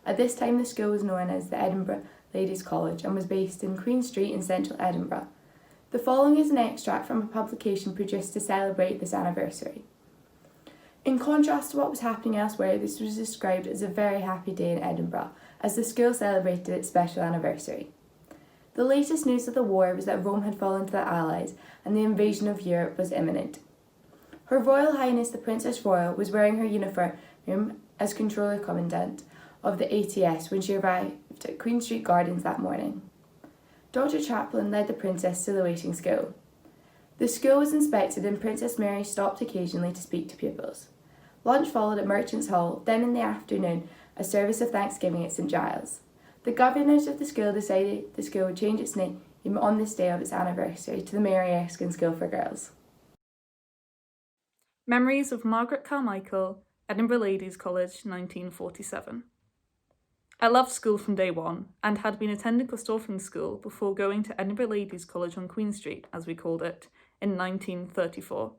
At this time, the school was known as the Edinburgh Ladies' College and was based in Queen Street in central Edinburgh. The following is an extract from a publication produced to celebrate this anniversary. In contrast to what was happening elsewhere, this was described as a very happy day in Edinburgh, as the school celebrated its special anniversary. The latest news of the war was that Rome had fallen to the Allies and the invasion of Europe was imminent. Her Royal Highness the Princess Royal was wearing her uniform as Controller Commandant of the ATS when she arrived at Queen Street Gardens that morning. Dr. Chaplin led the Princess to the waiting school. The school was inspected and Princess Mary stopped occasionally to speak to pupils. Lunch followed at Merchants' Hall, then in the afternoon a service of Thanksgiving at St Giles. The governors of the school decided the school would change its name on this day of its anniversary to the Mary Erskine School for Girls. Memories of Margaret Carmichael, Edinburgh Ladies' College, 1947. I loved school from day one and had been attending Corstorphine School before going to Edinburgh Ladies' College on Queen Street, as we called it, in 1934.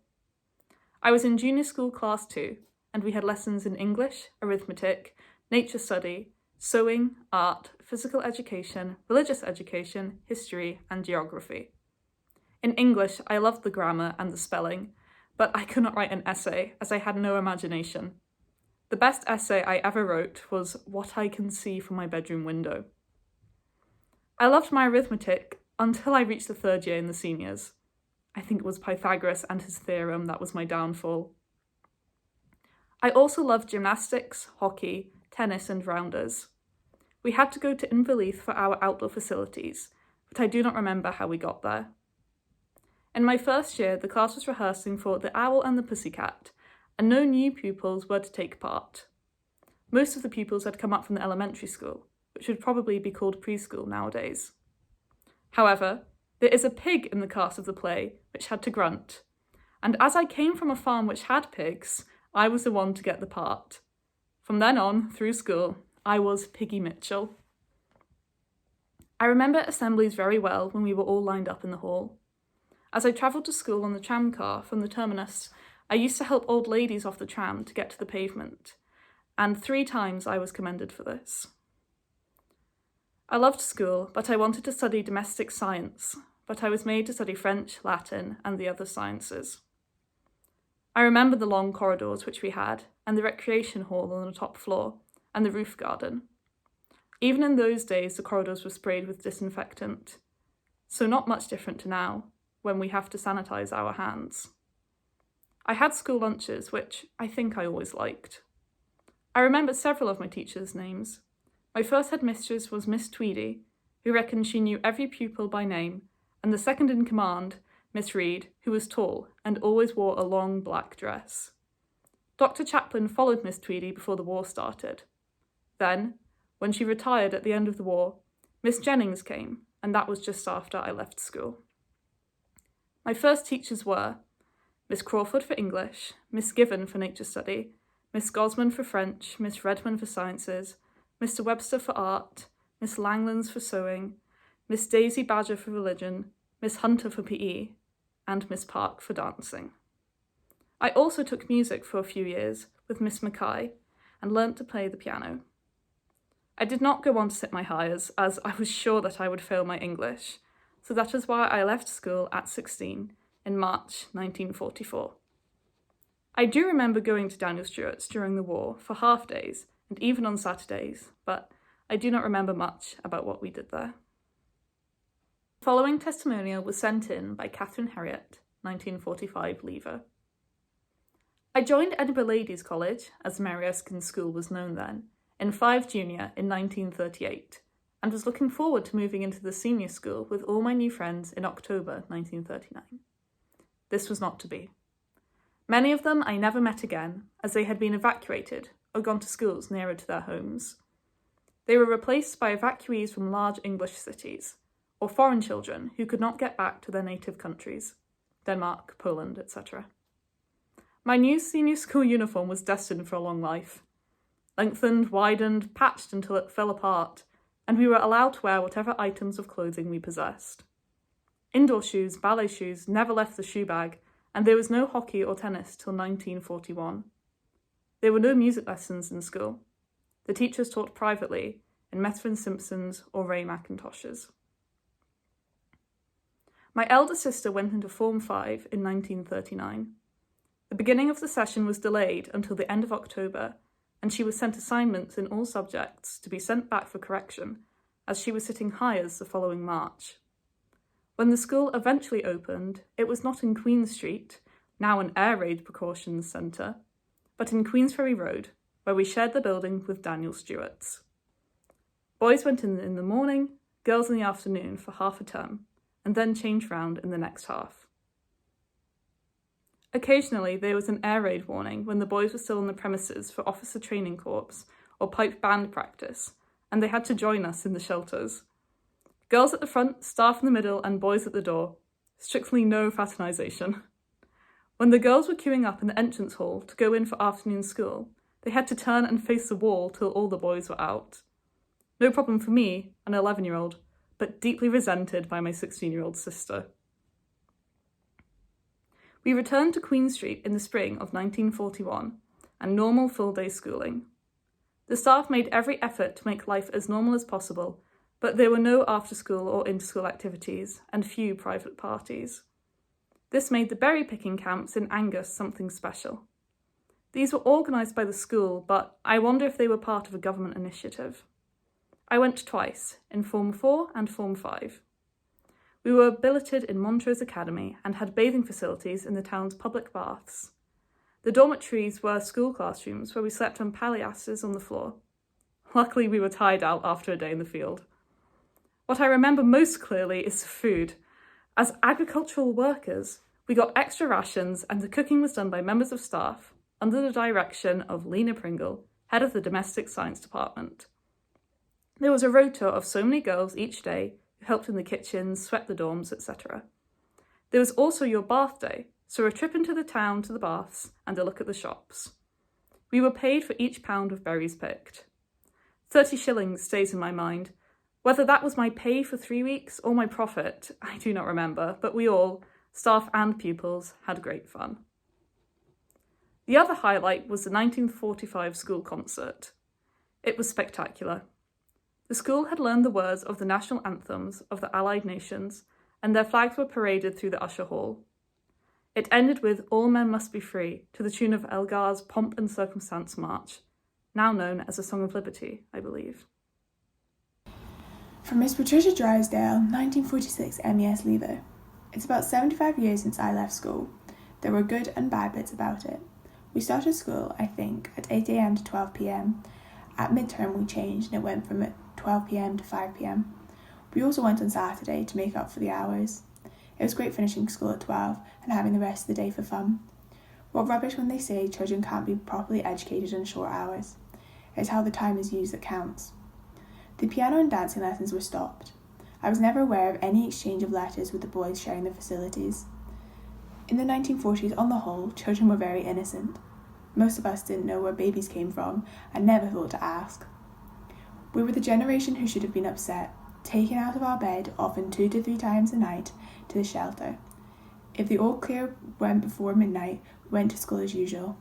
I was in junior school class 2, and we had lessons in English, arithmetic, nature study, sewing, art, physical education, religious education, history, and geography. In English, I loved the grammar and the spelling, but I could not write an essay as I had no imagination. The best essay I ever wrote was What I Can See from My Bedroom Window. I loved my arithmetic until I reached the 3rd year in the seniors. I think it was Pythagoras and his theorem that was my downfall. I also loved gymnastics, hockey, tennis and rounders. We had to go to Inverleith for our outdoor facilities, but I do not remember how we got there. In my first year, the class was rehearsing for The Owl and the Pussycat, and no new pupils were to take part. Most of the pupils had come up from the elementary school, which would probably be called preschool nowadays. However, there is a pig in the cast of the play which had to grunt, and as I came from a farm which had pigs, I was the one to get the part. From then on, through school, I was Piggy Mitchell. I remember assemblies very well when we were all lined up in the hall. As I travelled to school on the tram car from the terminus, I used to help old ladies off the tram to get to the pavement, and 3 times I was commended for this. I loved school, but I wanted to study domestic science, but I was made to study French, Latin, and the other sciences. I remember the long corridors which we had, and the recreation hall on the top floor, and the roof garden. Even in those days, the corridors were sprayed with disinfectant, so not much different to now, when we have to sanitize our hands. I had school lunches, which I think I always liked. I remembered several of my teachers' names. My first headmistress was Miss Tweedy, who reckoned she knew every pupil by name, and the second in command, Miss Reed, who was tall and always wore a long black dress. Dr. Chaplin followed Miss Tweedy before the war started. Then, when she retired at the end of the war, Miss Jennings came, and that was just after I left school. My first teachers were Miss Crawford for English, Miss Given for Nature Study, Miss Gosman for French, Miss Redmond for Sciences, Mr. Webster for Art, Miss Langlands for Sewing, Miss Daisy Badger for Religion, Miss Hunter for PE, and Miss Park for Dancing. I also took music for a few years with Miss Mackay and learnt to play the piano. I did not go on to sit my hires, as I was sure that I would fail my English, so that is why I left school at 16 in March 1944. I do remember going to Daniel Stewart's during the war for half days and even on Saturdays, but I do not remember much about what we did there. The following testimonial was sent in by Catherine Herriot, 1945 leaver. I joined Edinburgh Ladies' College, as Mary Erskine School was known then, in 5 Junior in 1938, and was looking forward to moving into the senior school with all my new friends in October 1939. This was not to be. Many of them I never met again, as they had been evacuated or gone to schools nearer to their homes. They were replaced by evacuees from large English cities, or foreign children who could not get back to their native countries, Denmark, Poland, etc. My new senior school uniform was destined for a long life. Lengthened, widened, patched until it fell apart, and we were allowed to wear whatever items of clothing we possessed. Indoor shoes, ballet shoes never left the shoe bag, and there was no hockey or tennis till 1941. There were no music lessons in school. The teachers taught privately in Methven Simpson's or Ray McIntosh's. My elder sister went into Form 5 in 1939. The beginning of the session was delayed until the end of October, and she was sent assignments in all subjects to be sent back for correction, as she was sitting hires the following March. When the school eventually opened, it was not in Queen Street, now an air raid precautions centre, but in Queensferry Road, where we shared the building with Daniel Stewart's. Boys went in the morning, girls in the afternoon for half a term, and then changed round in the next half. Occasionally there was an air raid warning when the boys were still on the premises for officer training corps or pipe band practice, and they had to join us in the shelters. Girls at the front, staff in the middle, and boys at the door. Strictly no fraternisation. When the girls were queuing up in the entrance hall to go in for afternoon school, they had to turn and face the wall till all the boys were out. No problem for me, an 11-year-old, but deeply resented by my 16-year-old sister. We returned to Queen Street in the spring of 1941, and normal full-day schooling. The staff made every effort to make life as normal as possible, but there were no after-school or inter-school activities, and few private parties. This made the berry-picking camps in Angus something special. These were organised by the school, but I wonder if they were part of a government initiative. I went twice, in Form 4 and Form 5. We were billeted in Montrose Academy and had bathing facilities in the town's public baths. The dormitories were school classrooms where we slept on palliasses on the floor. Luckily, we were tired out after a day in the field. What I remember most clearly is the food. As agricultural workers, we got extra rations, and the cooking was done by members of staff under the direction of Lena Pringle, head of the Domestic Science Department. There was a rota of so many girls each day who helped in the kitchens, swept the dorms, etc. There was also your bath day, so a trip into the town to the baths and a look at the shops. We were paid for each pound of berries picked. 30 shillings stays in my mind. Whether that was my pay for 3 weeks or my profit, I do not remember, but we all, staff and pupils, had great fun. The other highlight was the 1945 school concert. It was spectacular. The school had learned the words of the national anthems of the Allied nations, and their flags were paraded through the Usher Hall. It ended with All Men Must Be Free, to the tune of Elgar's Pomp and Circumstance March, now known as a Song of Liberty, I believe. From Miss Patricia Drysdale, 1946 MES Leaver. It's about 75 years since I left school. There were good and bad bits about it. We started school, I think, at 8 a.m. to 12 p.m. At midterm we changed and it went from 12 p.m. to 5 p.m. We also went on Saturday to make up for the hours. It was great finishing school at 12 and having the rest of the day for fun. What rubbish when they say children can't be properly educated in short hours. It's how the time is used that counts. The piano and dancing lessons were stopped. I was never aware of any exchange of letters with the boys sharing the facilities. In the 1940s, on the whole, children were very innocent. Most of us didn't know where babies came from and never thought to ask. We were the generation who should have been upset, taken out of our bed often 2 to 3 times a night to the shelter. If the all clear went before midnight, we went to school as usual.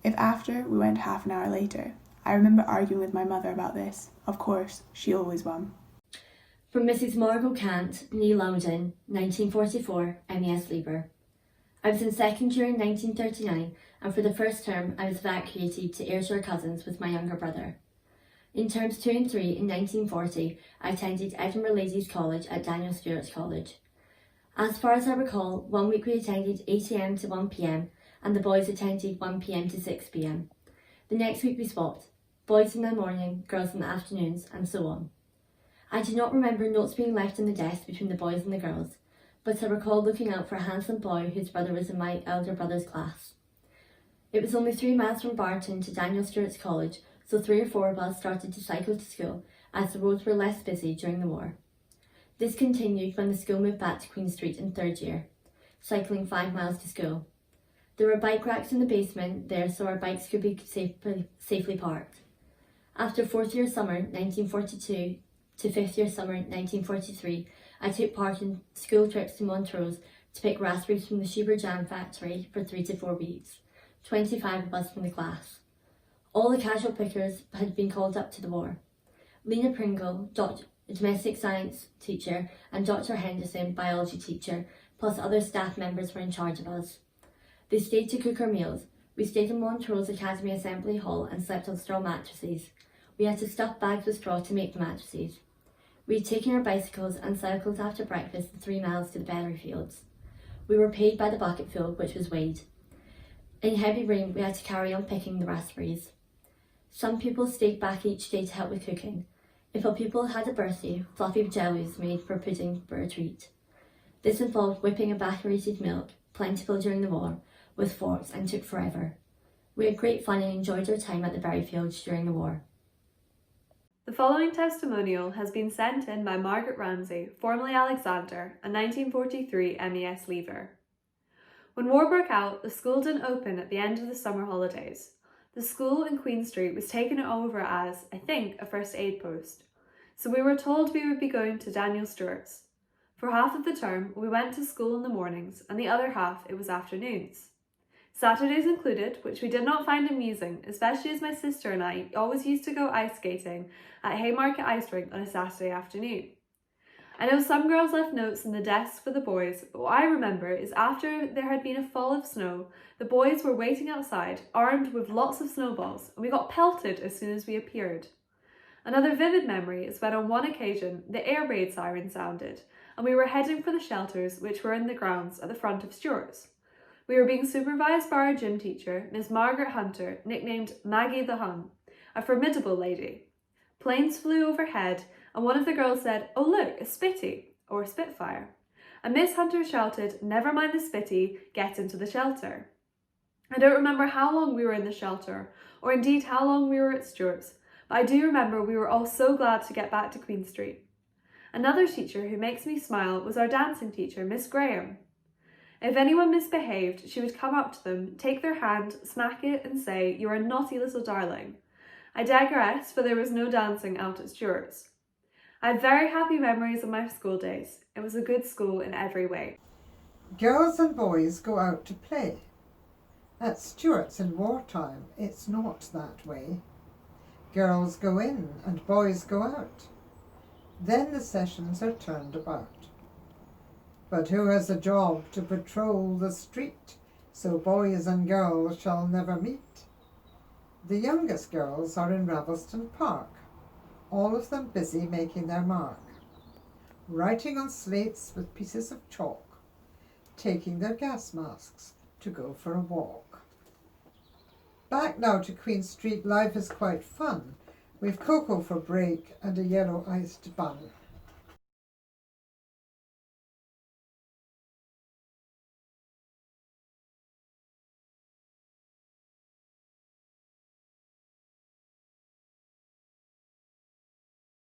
If after, we went half an hour later. I remember arguing with my mother about this. Of course, she always won. From Mrs. Margot Cant, née Loudon, 1944, MES Lever. I was in second year in 1939, and for the first term I was evacuated to Ayrshire Cousins with my younger brother. In terms 2 and 3 in 1940, I attended Edinburgh Ladies' College at Daniel Stewart's College. As far as I recall, one week we attended 8 AM to 1 PM, and the boys attended 1 PM to 6 PM. The next week we swapped, boys in the morning, girls in the afternoons, and so on. I do not remember notes being left in the desk between the boys and the girls, but I recall looking out for a handsome boy whose brother was in my elder brother's class. It was only 3 miles from Barton to Daniel Stewart's College, so 3 or 4 of us started to cycle to school as the roads were less busy during the war. This continued when the school moved back to Queen Street in 3rd year, cycling 5 miles to school. There were bike racks in the basement there so our bikes could be safely parked. After 4th year summer 1942 to 5th year summer 1943, I took part in school trips to Montrose to pick raspberries from the Schubert Jam Factory for 3 to 4 weeks, 25 of us from the class. All the casual pickers had been called up to the war. Lena Pringle, domestic science teacher, and Dr. Henderson, biology teacher, plus other staff members were in charge of us. They stayed to cook our meals. We stayed in Montrose Academy Assembly Hall and slept on straw mattresses. We had to stuff bags with straw to make the mattresses. We had taken our bicycles and cycled after breakfast the 3 miles to the berry fields. We were paid by the bucketful, which was weighed. In heavy rain, we had to carry on picking the raspberries. Some people stayed back each day to help with cooking. If a pupil had a birthday, fluffy jellies made for pudding for a treat. This involved whipping evaporated milk, plentiful during the war, with forks and took forever. We had great fun and enjoyed our time at the berry fields during the war. The following testimonial has been sent in by Margaret Ramsey, formerly Alexander, a 1943 MES leaver. When war broke out, the school didn't open at the end of the summer holidays. The school in Queen Street was taken over as, I think, a first aid post. So we were told we would be going to Daniel Stewart's. For half of the term, we went to school in the mornings, and the other half it was afternoons. Saturdays included, which we did not find amusing, especially as my sister and I always used to go ice skating at Haymarket Ice Rink on a Saturday afternoon. I know some girls left notes in the desks for the boys, but what I remember is after there had been a fall of snow, the boys were waiting outside, armed with lots of snowballs, and we got pelted as soon as we appeared. Another vivid memory is when on one occasion the air raid siren sounded, and we were heading for the shelters which were in the grounds at the front of Stewart's. We were being supervised by our gym teacher, Miss Margaret Hunter, nicknamed Maggie the Hun, a formidable lady. Planes flew overhead, and one of the girls said, "Oh look, a Spitty," or a Spitfire. And Miss Hunter shouted, "Never mind the Spitty, get into the shelter." I don't remember how long we were in the shelter, or indeed how long we were at Stewart's, but I do remember we were all so glad to get back to Queen Street. Another teacher who makes me smile was our dancing teacher, Miss Graham. If anyone misbehaved, she would come up to them, take their hand, smack it, and say, "You're a naughty little darling." I digress, for there was no dancing out at Stewart's. I have very happy memories of my school days. It was a good school in every way. Girls and boys go out to play. At Stewart's in wartime, it's not that way. Girls go in and boys go out. Then the sessions are turned about. But who has a job to patrol the street, so boys and girls shall never meet? The youngest girls are in Ravelston Park, all of them busy making their mark, writing on slates with pieces of chalk, taking their gas masks to go for a walk. Back now to Queen Street, life is quite fun. We've cocoa for break and a yellow iced bun.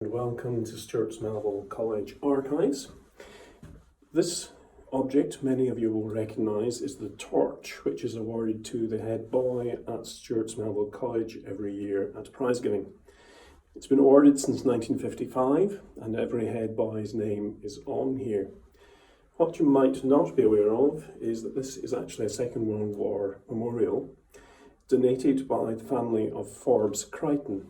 Welcome to Stewart's Melville College Archives. This object many of you will recognise is the torch, which is awarded to the head boy at Stewart's Melville College every year at prize giving. It's been awarded since 1955 and every head boy's name is on here. What you might not be aware of is that this is actually a Second World War memorial donated by the family of Forbes Crichton.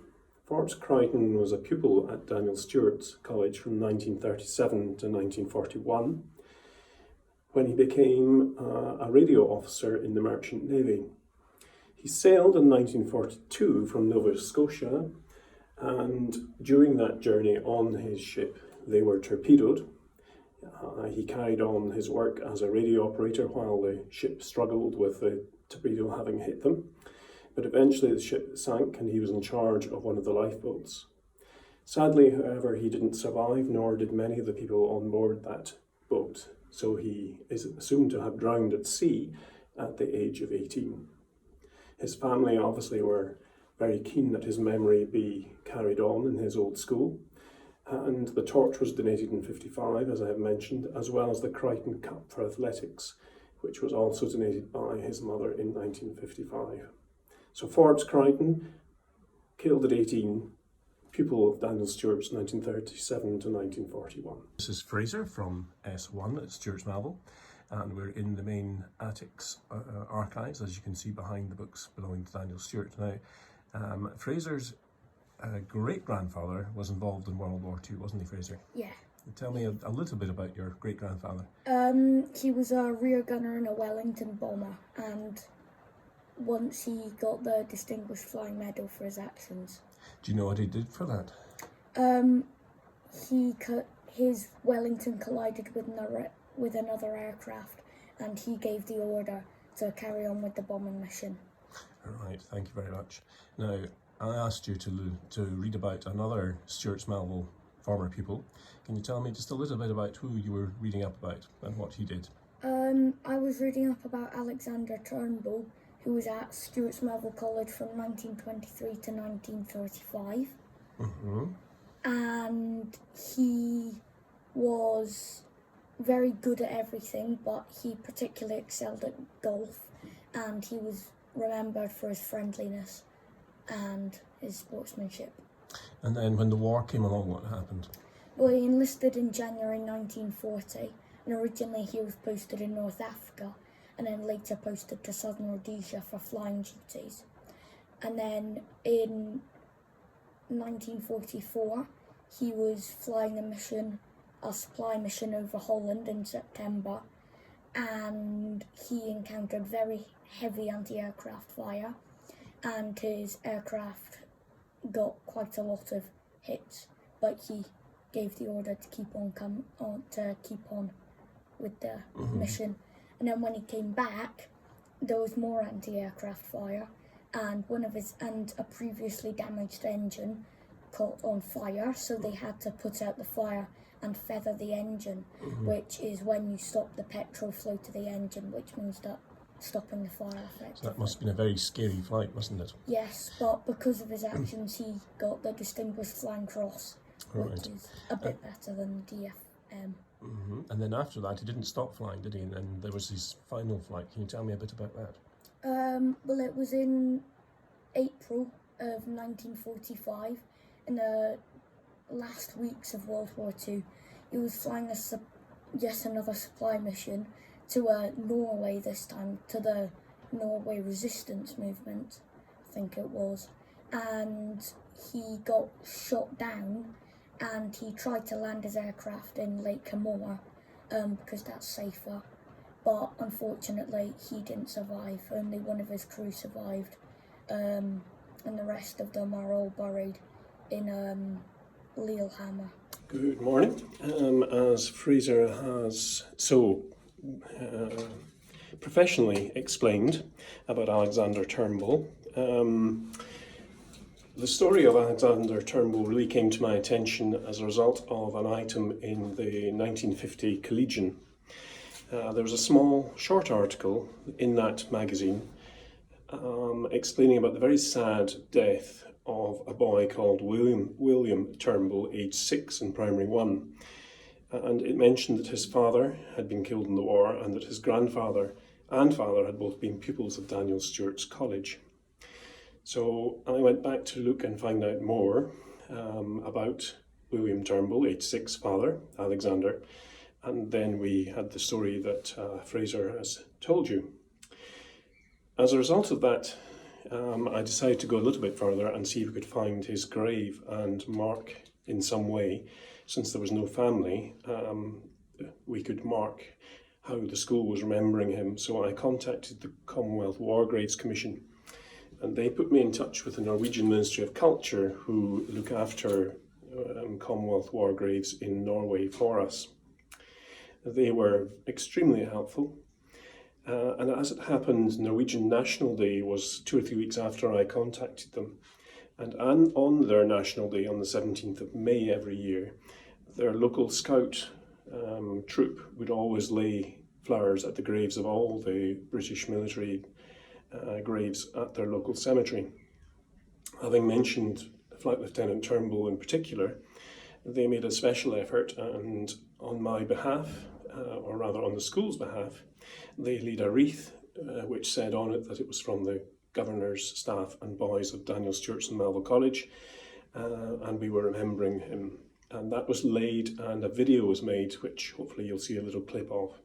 Forbes Crichton was a pupil at Daniel Stewart's College from 1937 to 1941 when he became a radio officer in the Merchant Navy. He sailed in 1942 from Nova Scotia, and during that journey on his ship they were torpedoed. He carried on his work as a radio operator while the ship struggled with the torpedo having hit them. But eventually the ship sank and he was in charge of one of the lifeboats. Sadly, however, he didn't survive, nor did many of the people on board that boat. So he is assumed to have drowned at sea at the age of 18. His family obviously were very keen that his memory be carried on in his old school. And the torch was donated in 1955, as I have mentioned, as well as the Crichton Cup for athletics, which was also donated by his mother in 1955. So Forbes Crichton, killed at 18, pupil of Daniel Stewart's 1937 to 1941. This is Fraser from S1 at Stewart's Melville, and we're in the main attics archives, as you can see behind the books belonging to Daniel Stewart now. Fraser's great-grandfather was involved in World War II, wasn't he, Fraser? Yeah. Tell me a little bit about your great-grandfather. He was a rear gunner in a Wellington bomber, and once he got the Distinguished Flying Medal for his actions. Do you know what he did for that? His Wellington collided with another aircraft, and he gave the order to carry on with the bombing mission. All right, thank you very much. Now, I asked you to read about another Stewart's Melville former pupil. Can you tell me just a little bit about who you were reading up about and what he did? I was reading up about Alexander Turnbull, who was at Stewart's Melville College from 1923 to 1935. Mm-hmm. And he was very good at everything, but he particularly excelled at golf, and he was remembered for his friendliness and his sportsmanship. And then when the war came along, what happened? Well, he enlisted in January 1940, and originally he was posted in North Africa, and then later posted to Southern Rhodesia for flying duties. And then in 1944, he was flying a supply mission over Holland in September, and he encountered very heavy anti-aircraft fire, and his aircraft got quite a lot of hits, but he gave the order to keep on with the mission. And then when he came back, there was more anti-aircraft fire, and a previously damaged engine caught on fire, so they had to put out the fire and feather the engine, which is when you stop the petrol flow to the engine, which means that stopping the fire effectively. So that must have been a very scary flight, mustn't it? Yes, but because of his actions, he got the Distinguished Flying Cross, which is a bit better than the DFM. Mm-hmm. And then after that, he didn't stop flying, did he? And then there was his final flight. Can you tell me a bit about that? Well, it was in April of 1945, in the last weeks of World War II. He was flying yet another supply mission to Norway this time, to the Norway resistance movement, I think it was. And he got shot down, and he tried to land his aircraft in Lake Camor because that's safer, but unfortunately he didn't survive. Only one of his crew survived, and the rest of them are all buried in Lillehammer. Good morning. As Fraser has professionally explained about Alexander Turnbull, the story of Alexander Turnbull really came to my attention as a result of an item in the 1950 Collegian. There was a small, short article in that magazine explaining about the very sad death of a boy called William Turnbull, aged 6 in primary 1. And it mentioned that his father had been killed in the war and that his grandfather and father had both been pupils of Daniel Stewart's college. So I went back to look and find out more about William Turnbull, aged 6, father, Alexander, and then we had the story that Fraser has told you. As a result of that, I decided to go a little bit further and see if we could find his grave and mark in some way, since there was no family, we could mark how the school was remembering him. So I contacted the Commonwealth War Graves Commission, and they put me in touch with the Norwegian Ministry of Culture, who look after Commonwealth War Graves in Norway for us. They were extremely helpful. And as it happened, Norwegian National Day was 2 or 3 weeks after I contacted them. And on their National Day, on the 17th of May every year, their local scout troop would always lay flowers at the graves of all the British military graves at their local cemetery. Having mentioned Flight Lieutenant Turnbull in particular, they made a special effort, and on my behalf, or rather on the school's behalf, they laid a wreath which said on it that it was from the Governor's staff and boys of Daniel Stewart's and Melville College, and we were remembering him. And that was laid, and a video was made, which hopefully you'll see a little clip of.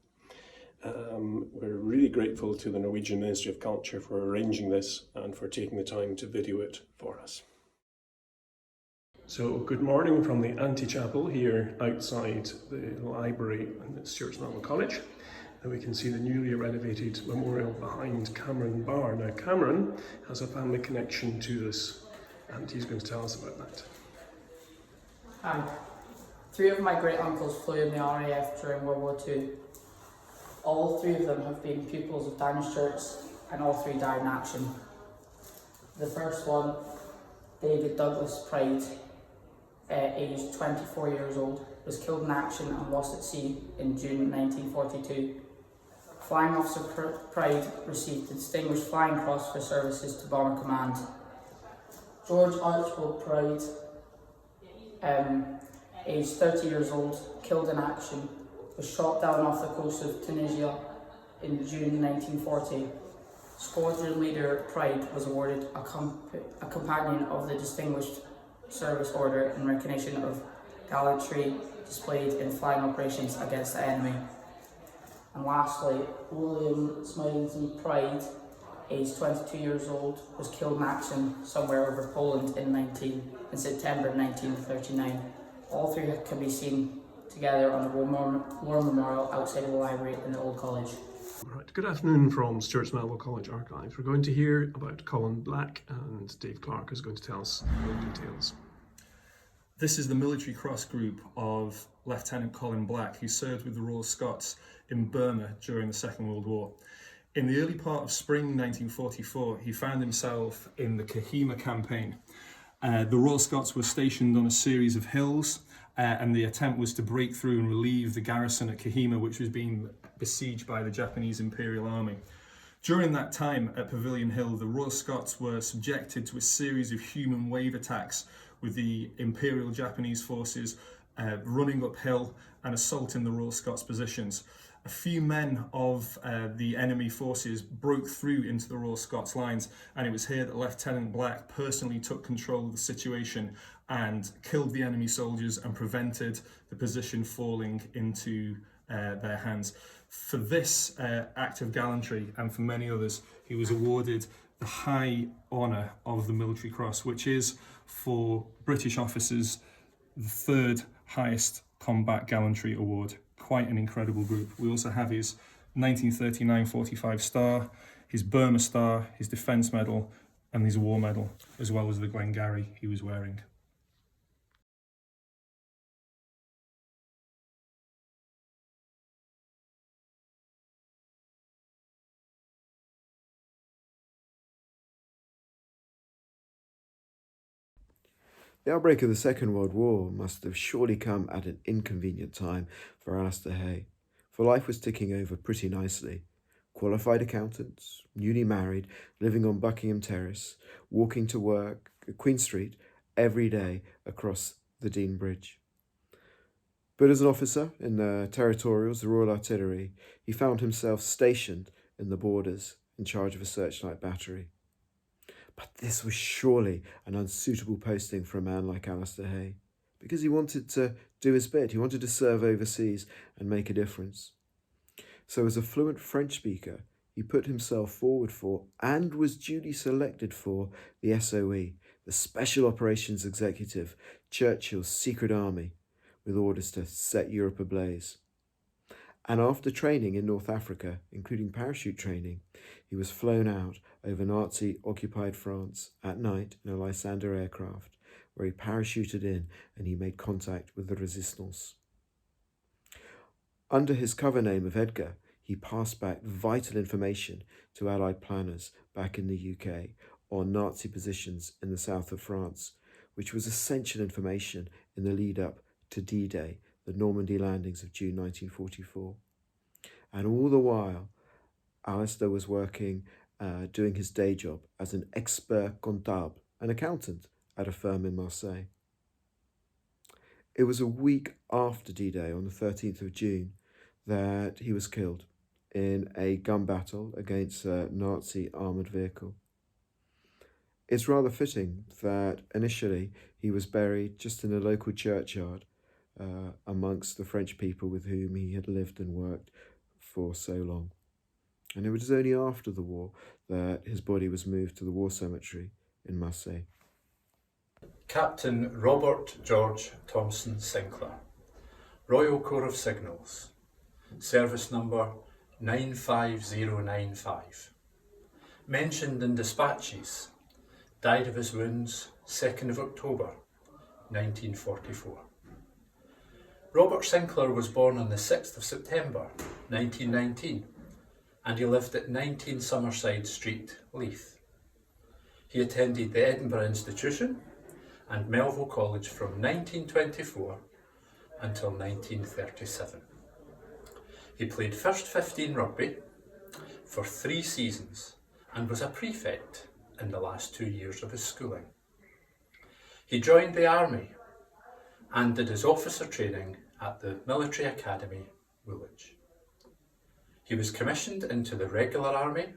We're really grateful to the Norwegian Ministry of Culture for arranging this and for taking the time to video it for us. So, good morning from the antechapel here outside the library at Stewart's Melville College. And we can see the newly renovated memorial behind Cameron Bar. Now, Cameron has a family connection to this, and he's going to tell us about that. Hi. 3 of my great uncles flew in the RAF during World War II. All 3 of them have been pupils of Daniel Stewart's, and all 3 died in action. The first one, David Douglas Pride, aged 24 years old, was killed in action and lost at sea in June 1942. Flying Officer Pride received the Distinguished Flying Cross for services to Bomber Command. George Archibald Pride, aged 30 years old, killed in action, was shot down off the coast of Tunisia in June 1940. Squadron Leader Pride was awarded a Companion of the Distinguished Service Order in recognition of gallantry displayed in flying operations against the enemy. And lastly, William Smithington Pride, aged 22 years old, was killed in action somewhere over Poland in September 1939. All 3 can be seen together on the War Memorial outside of the library in the Old College. Right, good afternoon from Stewart's Melville College Archives. We're going to hear about Colin Black, and Dave Clark is going to tell us more details. This is the military cross group of Lieutenant Colin Black, who served with the Royal Scots in Burma during the Second World War. In the early part of spring 1944, he found himself in the Kohima campaign. The Royal Scots were stationed on a series of hills, and the attempt was to break through and relieve the garrison at Kohima, which was being besieged by the Japanese Imperial Army. During that time at Pavilion Hill, the Royal Scots were subjected to a series of human wave attacks, with the Imperial Japanese forces running uphill and assaulting the Royal Scots positions. A few men of the enemy forces broke through into the Royal Scots lines, and it was here that Lieutenant Black personally took control of the situation and killed the enemy soldiers and prevented the position falling into their hands. For this act of gallantry, and for many others, he was awarded the high honour of the Military Cross, which is, for British officers, the 3rd highest combat gallantry award. Quite an incredible group. We also have his 1939-45 star, his Burma star, his Defence Medal, and his War Medal, as well as the Glengarry he was wearing. The outbreak of the Second World War must have surely come at an inconvenient time for Alistair Hay, for life was ticking over pretty nicely qualified accountants, newly married, living on Buckingham Terrace, walking to work at Queen Street every day across the Dean Bridge. But as an officer in the Territorials, the Royal Artillery, he found himself stationed in the Borders in charge of a searchlight battery. But this was surely an unsuitable posting for a man like Alistair Hay, because he wanted to do his bit. He wanted to serve overseas and make a difference. So as a fluent French speaker, he put himself forward for and was duly selected for the SOE, the Special Operations Executive, Churchill's secret army, with orders to set Europe ablaze. And after training in North Africa, including parachute training, he was flown out over Nazi-occupied France at night in a Lysander aircraft, where he parachuted in and he made contact with the Resistance. Under his cover name of Edgar, he passed back vital information to Allied planners back in the UK on Nazi positions in the south of France, which was essential information in the lead-up to D-Day, the Normandy landings of June 1944. And all the while, Alistair was working, doing his day job as an expert comptable, an accountant at a firm in Marseille. It was a week after D-Day, on the 13th of June, that he was killed in a gun battle against a Nazi armoured vehicle. It's rather fitting that initially he was buried just in a local churchyard amongst the French people with whom he had lived and worked for so long. And it was only after the war that his body was moved to the war cemetery in Marseille. Captain Robert George Thompson Sinclair, Royal Corps of Signals, service number 95095. Mentioned in dispatches, died of his wounds 2nd of October 1944. Robert Sinclair was born on the 6th of September 1919 and he lived at 19 Summerside Street, Wreath. He attended the Edinburgh Institution and Melville College from 1924 until 1937. He played first 15 rugby for 3 seasons and was a prefect in the last 2 years of his schooling. He joined the army and did his officer training at the Military Academy, Woolwich. He was commissioned into the regular army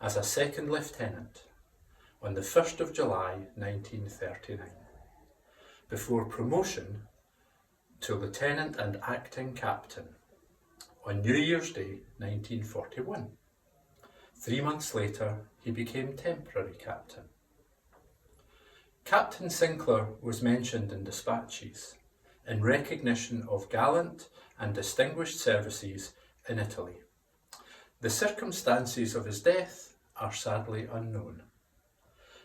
as a second lieutenant on the 1st of July 1939, before promotion to lieutenant and acting captain on New Year's Day 1941. 3 months later, he became temporary captain. Captain Sinclair was mentioned in dispatches in recognition of gallant and distinguished services in Italy. The circumstances of his death are sadly unknown.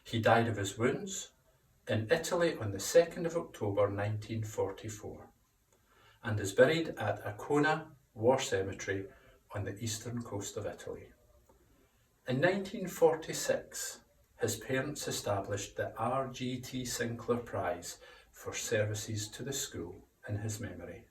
He died of his wounds in Italy on the 2nd of October 1944 and is buried at Ancona War Cemetery on the eastern coast of Italy. In 1946, his parents established the R.G.T. Sinclair Prize for services to the school in his memory.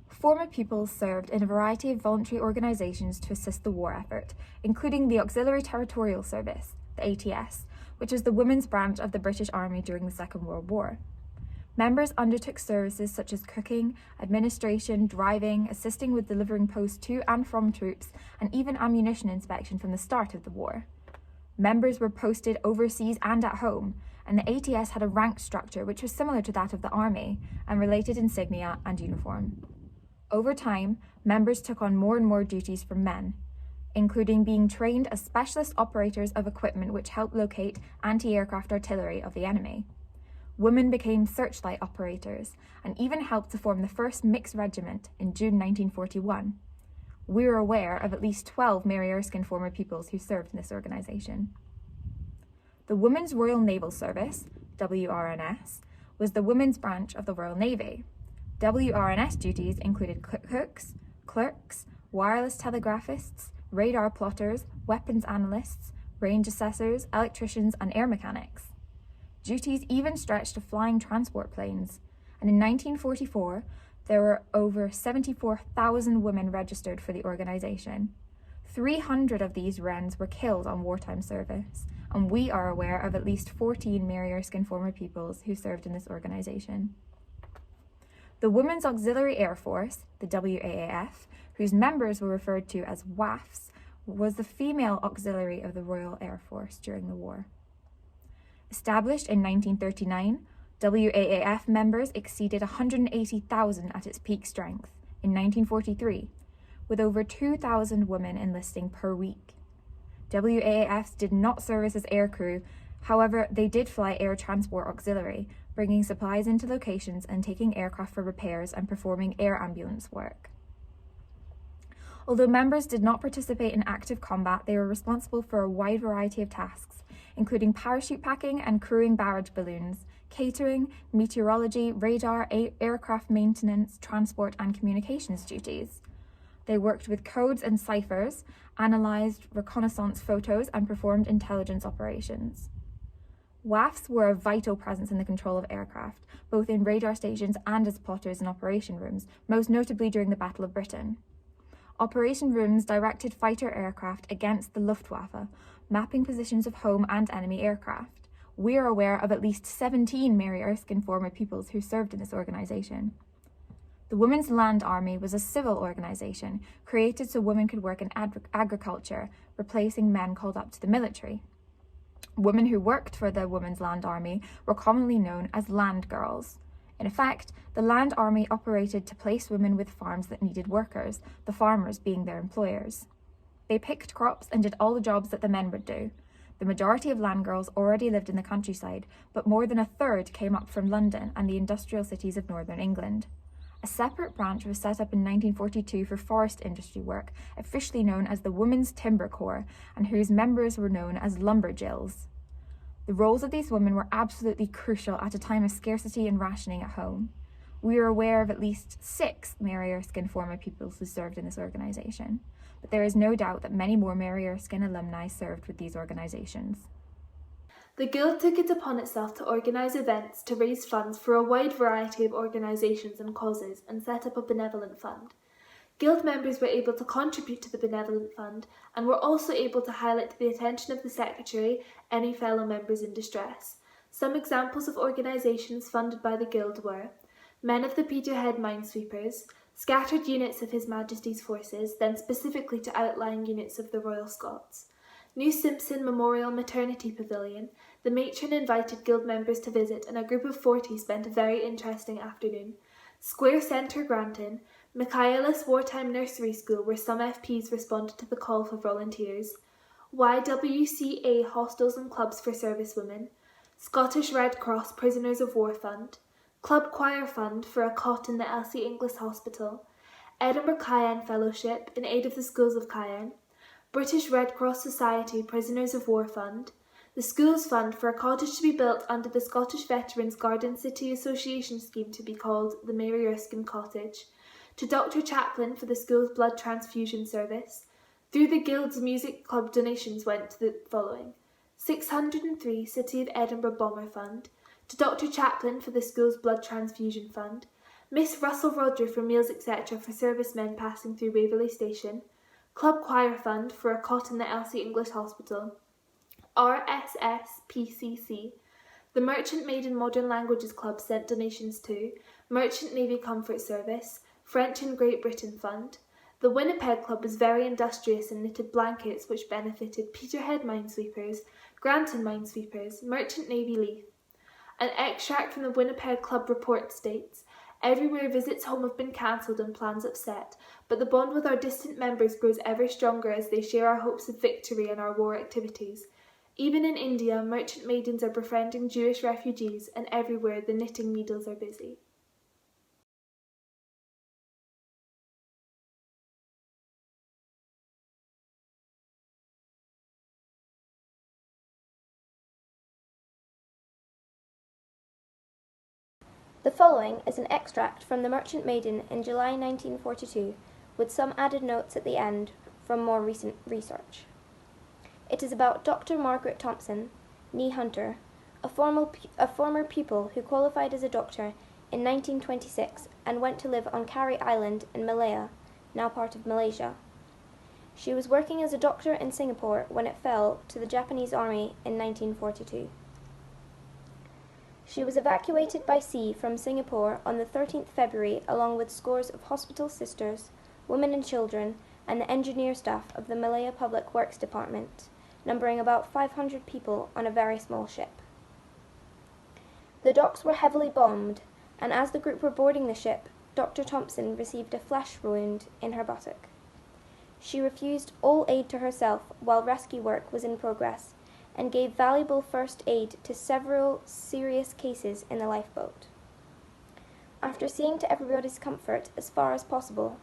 Former pupils served in a variety of voluntary organisations to assist the war effort, including the Auxiliary Territorial Service, the ATS, which was the women's branch of the British Army during the Second World War. Members undertook services such as cooking, administration, driving, assisting with delivering posts to and from troops, and even ammunition inspection from the start of the war. Members were posted overseas and at home, and the ATS had a rank structure which was similar to that of the Army, and related insignia and uniform. Over time, members took on more and more duties from men, including being trained as specialist operators of equipment which helped locate anti-aircraft artillery of the enemy. Women became searchlight operators and even helped to form the first mixed regiment in June 1941. We are aware of at least 12 Mary Erskine former pupils who served in this organisation. The Women's Royal Naval Service, WRNS, was the women's branch of the Royal Navy. WRNS duties included cooks, clerks, wireless telegraphists, radar plotters, weapons analysts, range assessors, electricians, and air mechanics. Duties even stretched to flying transport planes, and in 1944, there were over 74,000 women registered for the organisation. 300 of these Wrens were killed on wartime service, and we are aware of at least 14 Mary Erskine former pupils who served in this organisation. The Women's Auxiliary Air Force, the WAAF, whose members were referred to as WAFs, was the female auxiliary of the Royal Air Force during the war. Established in 1939, WAAF members exceeded 180,000 at its peak strength in 1943, with over 2,000 women enlisting per week. WAAFs did not service as aircrew, however, they did fly air transport auxiliary, bringing supplies into locations and taking aircraft for repairs and performing air ambulance work. Although members did not participate in active combat, they were responsible for a wide variety of tasks, including parachute packing and crewing barrage balloons, catering, meteorology, radar, aircraft maintenance, transport, and communications duties. They worked with codes and ciphers, analysed reconnaissance photos, and performed intelligence operations. WAFs were a vital presence in the control of aircraft, both in radar stations and as plotters in operation rooms, most notably during the Battle of Britain. Operation rooms directed fighter aircraft against the Luftwaffe, mapping positions of home and enemy aircraft. We are aware of at least 17 Mary Erskine former pupils who served in this organisation. The Women's Land Army was a civil organisation created so women could work in agriculture, replacing men called up to the military. Women who worked for the Women's Land Army were commonly known as land girls. In effect, the Land Army operated to place women with farms that needed workers, the farmers being their employers. They picked crops and did all the jobs that the men would do. The majority of land girls already lived in the countryside, but more than a third came up from London and the industrial cities of northern England. A separate branch was set up in 1942 for forest industry work, officially known as the Women's Timber Corps, and whose members were known as lumberjills. The roles of these women were absolutely crucial at a time of scarcity and rationing at home. We are aware of at least 6 Mary Erskine former pupils who served in this organisation, but there is no doubt that many more Mary Erskine alumni served with these organisations. The Guild took it upon itself to organise events to raise funds for a wide variety of organisations and causes and set up a benevolent fund. Guild members were able to contribute to the benevolent fund and were also able to highlight to the attention of the Secretary any fellow members in distress. Some examples of organisations funded by the Guild were Men of the Peterhead Minesweepers, scattered units of His Majesty's forces, then specifically to outlying units of the Royal Scots. New Simpson Memorial Maternity Pavilion. The matron invited Guild members to visit, and a group of 40 spent a very interesting afternoon. Square Centre, Granton. Michaelis Wartime Nursery School, where some FPs responded to the call for volunteers. YWCA Hostels and Clubs for Servicewomen. Scottish Red Cross Prisoners of War Fund. Club Choir Fund for a cot in the Elsie Inglis Hospital. Edinburgh Cayenne Fellowship in aid of the schools of Cayenne. British Red Cross Society Prisoners of War Fund. The Schools Fund for a cottage to be built under the Scottish Veterans Garden City Association scheme to be called the Mary Erskine Cottage. To Dr. Chaplin for the school's blood transfusion service. Through the Guild's Music Club donations went to the following: 603 City of Edinburgh Bomber Fund. To Dr. Chaplin for the school's blood transfusion fund. Miss Russell Roger for meals etc. for servicemen passing through Waverley Station. Club Choir Fund for a cot in the Elsie English Hospital. RSSPCC. The Merchant Maiden Modern Languages Club sent donations to Merchant Navy Comfort Service, French and Great Britain Fund. The Winnipeg Club was very industrious and knitted blankets which benefited Peterhead Minesweepers, Granton Minesweepers, Merchant Navy Leith. An extract from the Winnipeg Club report states, "Everywhere visits home have been cancelled and plans upset, but the bond with our distant members grows ever stronger as they share our hopes of victory in our war activities. Even in India, merchant maidens are befriending Jewish refugees, and everywhere the knitting needles are busy." The following is an extract from the Merchant Maiden in July 1942, with some added notes at the end from more recent research. It is about Dr. Margaret Thompson, née Hunter, a former pupil who qualified as a doctor in 1926 and went to live on Carey Island in Malaya, now part of Malaysia. She was working as a doctor in Singapore when it fell to the Japanese army in 1942. She was evacuated by sea from Singapore on the 13th February along with scores of hospital sisters, women and children, and the engineer staff of the Malaya Public Works Department, numbering about 500 people on a very small ship. The docks were heavily bombed, and as the group were boarding the ship, Dr. Thompson received a flesh wound in her buttock. She refused all aid to herself while rescue work was in progress, and gave valuable first aid to several serious cases in the lifeboat. After seeing to everybody's comfort as far as possible,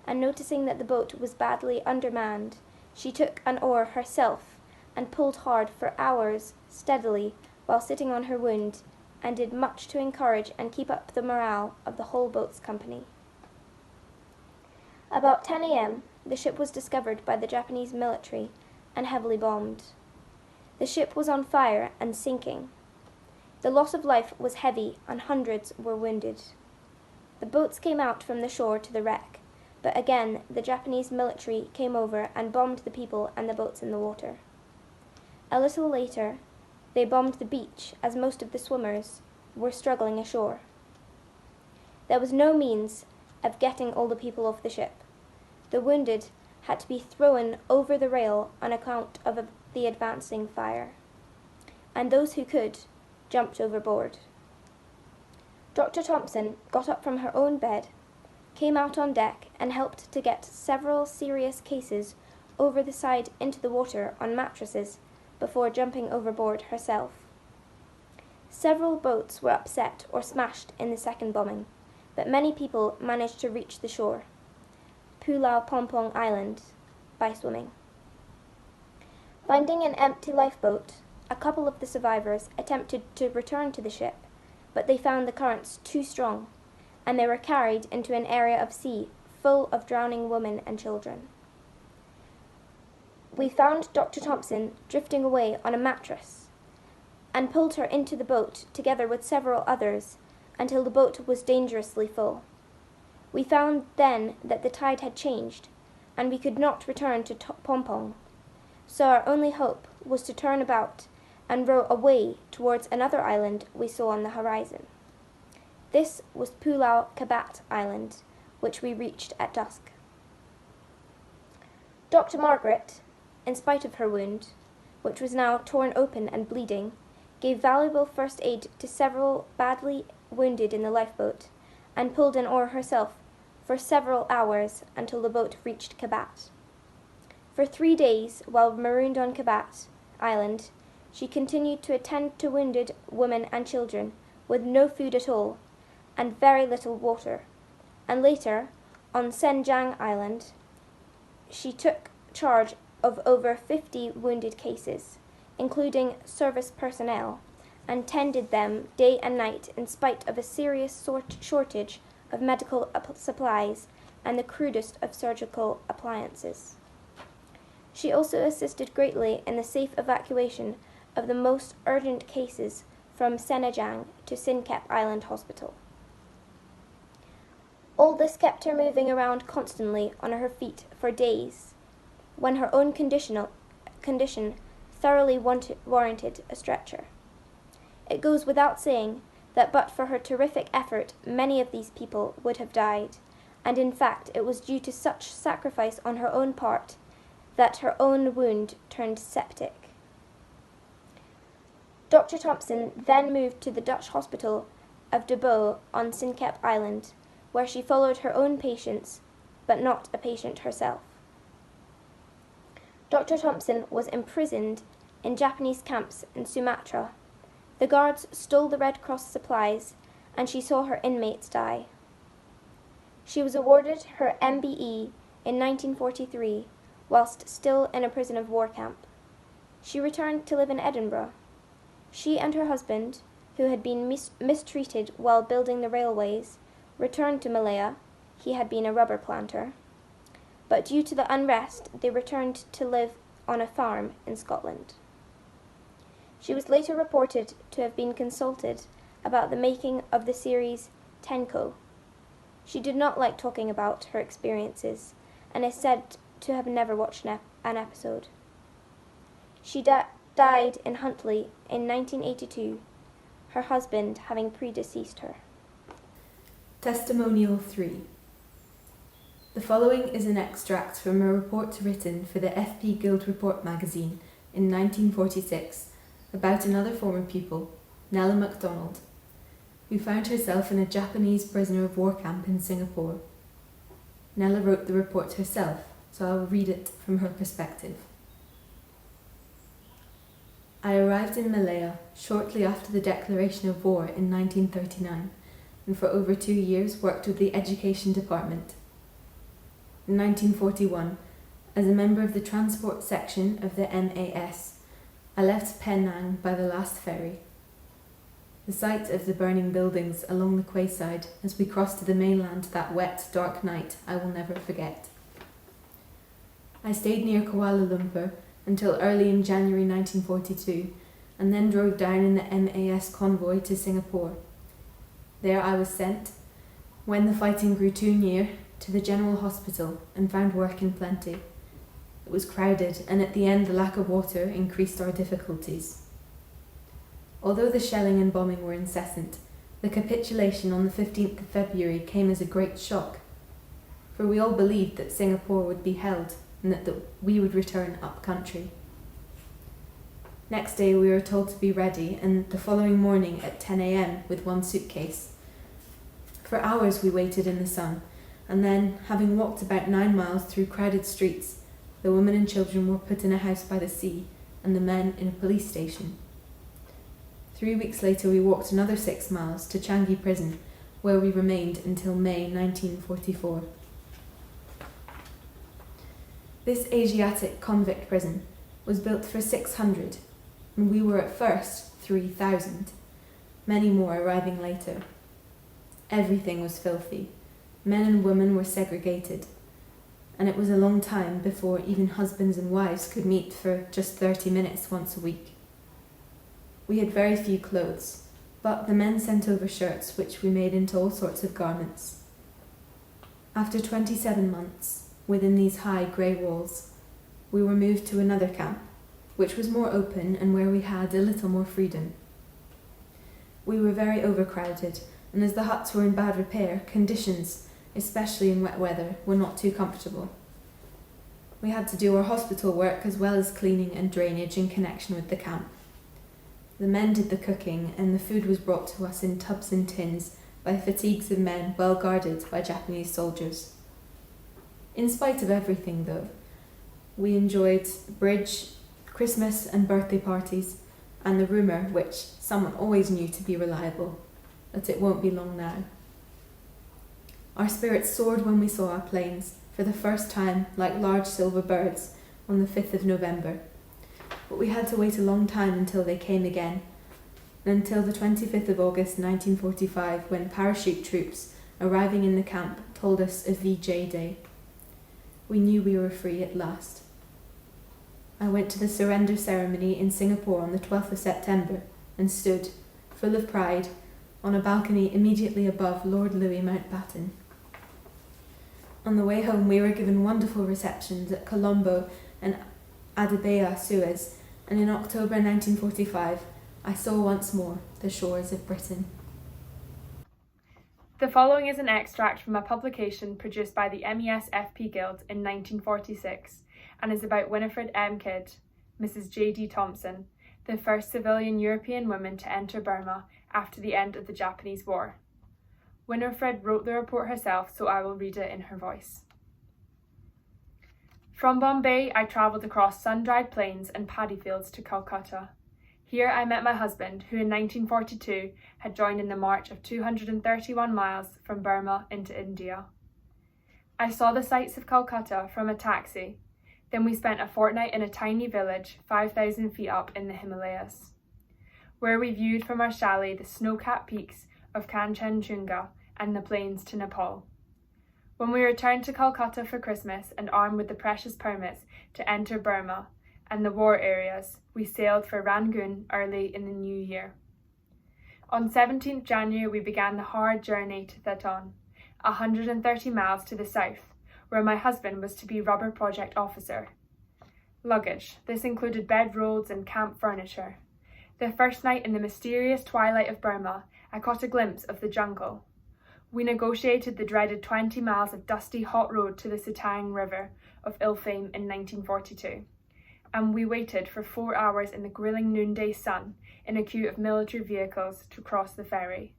and noticing that the boat was badly undermanned, she took an oar herself and pulled hard for hours steadily while sitting on her wound, and did much to encourage and keep up the morale of the whole boat's company. About 10 a.m., the ship was discovered by the Japanese military and heavily bombed. The ship was on fire and sinking. The loss of life was heavy and hundreds were wounded. The boats came out from the shore to the wreck, but again the Japanese military came over and bombed the people and the boats in the water. A little later, they bombed the beach as most of the swimmers were struggling ashore. There was no means of getting all the people off the ship. The wounded had to be thrown over the rail on account of the advancing fire, and those who could jumped overboard. Dr. Thompson got up from her own bed, came out on deck, and helped to get several serious cases over the side into the water on mattresses before jumping overboard herself. Several boats were upset or smashed in the second bombing, but many people managed to reach the shore, Pulau Pompong Island, by swimming. Finding an empty lifeboat, a couple of the survivors attempted to return to the ship, but they found the currents too strong, and they were carried into an area of sea full of drowning women and children. We found Dr. Thompson drifting away on a mattress, and pulled her into the boat together with several others until the boat was dangerously full. We found then that the tide had changed, and we could not return to Pompong, so our only hope was to turn about and row away towards another island we saw on the horizon. This was Pulau Kabat Island, which we reached at dusk. Dr. Margaret, in spite of her wound, which was now torn open and bleeding, gave valuable first aid to several badly wounded in the lifeboat, and pulled an oar herself for several hours until the boat reached Kabat. For 3 days, while marooned on Kabat Island, she continued to attend to wounded women and children with no food at all and very little water, and later, on Senjang Island, she took charge of over 50 wounded cases, including service personnel, and tended them day and night in spite of a serious shortage of medical supplies and the crudest of surgical appliances. She also assisted greatly in the safe evacuation of the most urgent cases from Senajang to Sinkep Island Hospital. All this kept her moving around constantly on her feet for days, when her own condition thoroughly warranted a stretcher. It goes without saying that but for her terrific effort, many of these people would have died, and in fact it was due to such sacrifice on her own part that her own wound turned septic. Dr. Thompson then moved to the Dutch hospital of De Bow on Sinkep Island, where she followed her own patients, but not a patient herself. Dr. Thompson was imprisoned in Japanese camps in Sumatra. The guards stole the Red Cross supplies, and she saw her inmates die. She was awarded her MBE in 1943, whilst still in a prison of war camp. She returned to live in Edinburgh. She and her husband, who had been mistreated while building the railways, returned to Malaya. He had been a rubber planter. But due to the unrest, they returned to live on a farm in Scotland. She was later reported to have been consulted about the making of the series Tenko. She did not like talking about her experiences and is said to have never watched an episode. She died in Huntly in 1982, her husband having predeceased her. Testimonial 3. The following is an extract from a report written for the FP Guild Report magazine in 1946 about another former pupil, Nella MacDonald, who found herself in a Japanese prisoner of war camp in Singapore. Nella wrote the report herself, so I will read it from her perspective. I arrived in Malaya shortly after the declaration of war in 1939, and for over 2 years worked with the Education Department. In 1941, as a member of the transport section of the MAS, I left Penang by the last ferry. The sight of the burning buildings along the quayside as we crossed to the mainland that wet, dark night I will never forget. I stayed near Kuala Lumpur until early in January 1942, and then drove down in the MAS convoy to Singapore. There I was sent, when the fighting grew too near, to the General Hospital and found work in plenty. It was crowded, and at the end the lack of water increased our difficulties. Although the shelling and bombing were incessant, the capitulation on the 15th of February came as a great shock, for we all believed that Singapore would be held and that we would return up country. Next day we were told to be ready, and the following morning at 10 a.m. with one suitcase. For hours we waited in the sun, and then, having walked about 9 miles through crowded streets, the women and children were put in a house by the sea, and the men in a police station. 3 weeks later we walked another 6 miles to Changi Prison, where we remained until May 1944. This Asiatic convict prison was built for 600, and we were at first 3,000, many more arriving later. Everything was filthy. Men and women were segregated, and it was a long time before even husbands and wives could meet for just 30 minutes once a week. We had very few clothes, but the men sent over shirts which we made into all sorts of garments. After 27 months, within these high grey walls, we were moved to another camp, which was more open and where we had a little more freedom. We were very overcrowded, and as the huts were in bad repair, conditions, especially in wet weather, were not too comfortable. We had to do our hospital work as well as cleaning and drainage in connection with the camp. The men did the cooking, and the food was brought to us in tubs and tins by fatigues of men well guarded by Japanese soldiers. In spite of everything, though, we enjoyed bridge, Christmas and birthday parties, and the rumour, which someone always knew to be reliable, that it won't be long now. Our spirits soared when we saw our planes, for the first time like large silver birds, on the 5th of November. But we had to wait a long time until they came again, until the 25th of August 1945, when parachute troops arriving in the camp told us of VJ Day. We knew we were free at last. I went to the surrender ceremony in Singapore on the 12th of September and stood, full of pride, on a balcony immediately above Lord Louis Mountbatten. On the way home we were given wonderful receptions at Colombo and Adabea, Suez, and in October 1945 I saw once more the shores of Britain. The following is an extract from a publication produced by the MES FP Guild in 1946 and is about Winifred M. Kidd, Mrs. J.D. Thompson, the first civilian European woman to enter Burma after the end of the Japanese War. Winifred wrote the report herself, so I will read it in her voice. From Bombay, I travelled across sun-dried plains and paddy fields to Calcutta. Here I met my husband, who in 1942 had joined in the march of 231 miles from Burma into India. I saw the sights of Calcutta from a taxi. Then we spent a fortnight in a tiny village 5,000 feet up in the Himalayas, where we viewed from our chalet the snow-capped peaks of Kanchenjunga and the plains to Nepal. When we returned to Calcutta for Christmas and armed with the precious permits to enter Burma, and the war areas, we sailed for Rangoon early in the new year. On 17th January we began the hard journey to Thaton, 130 miles to the south, where my husband was to be rubber project officer. Luggage. This included bedrolls and camp furniture. The first night in the mysterious twilight of Burma, I caught a glimpse of the jungle. We negotiated the dreaded 20 miles of dusty hot road to the Sitang River of ill fame in 1942, and we waited for 4 hours in the grilling noonday sun in a queue of military vehicles to cross the ferry.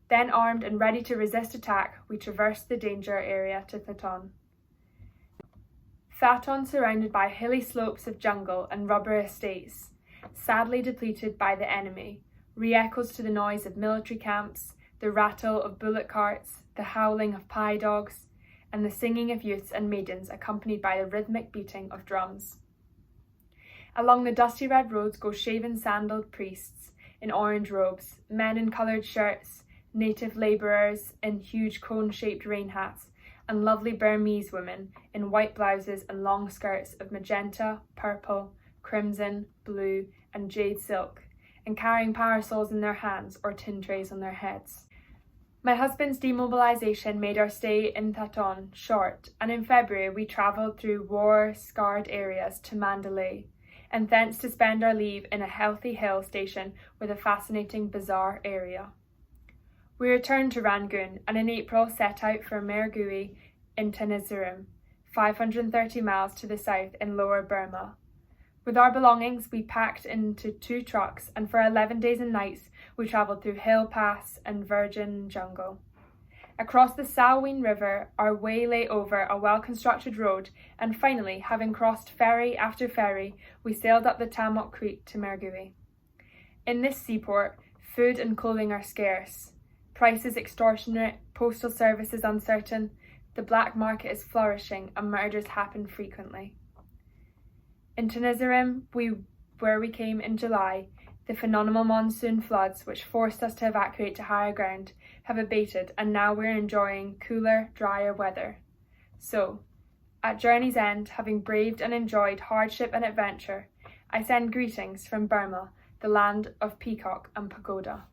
Then, armed and ready to resist attack, we traversed the danger area to Thaton. Thaton, surrounded by hilly slopes of jungle and rubber estates, sadly depleted by the enemy, re-echoes to the noise of military camps, the rattle of bullock carts, the howling of pie dogs, and the singing of youths and maidens accompanied by the rhythmic beating of drums. Along the dusty red roads go shaven sandaled priests in orange robes, men in coloured shirts, native labourers in huge cone-shaped rain hats, and lovely Burmese women in white blouses and long skirts of magenta, purple, crimson, blue, and jade silk, and carrying parasols in their hands or tin trays on their heads. My husband's demobilisation made our stay in Thaton short, and in February we travelled through war-scarred areas to Mandalay, and thence to spend our leave in a healthy hill station with a fascinating bazaar area. We returned to Rangoon and in April set out for Mergui in Tenasserim, 530 miles to the south in Lower Burma. With our belongings we packed into 2 trucks, and for 11 days and nights we travelled through hill paths and virgin jungle. Across the Salween River our way lay over a well-constructed road, and finally, having crossed ferry after ferry, we sailed up the Tamok Creek to Mergui. In this seaport, food and clothing are scarce, prices extortionate, postal services uncertain, the black market is flourishing, and murders happen frequently. In Tenasserim, where we came in July, the phenomenal monsoon floods, which forced us to evacuate to higher ground, have abated, and now we're enjoying cooler, drier weather. So, at journey's end, having braved and enjoyed hardship and adventure, I send greetings from Burma, the land of peacock and pagoda.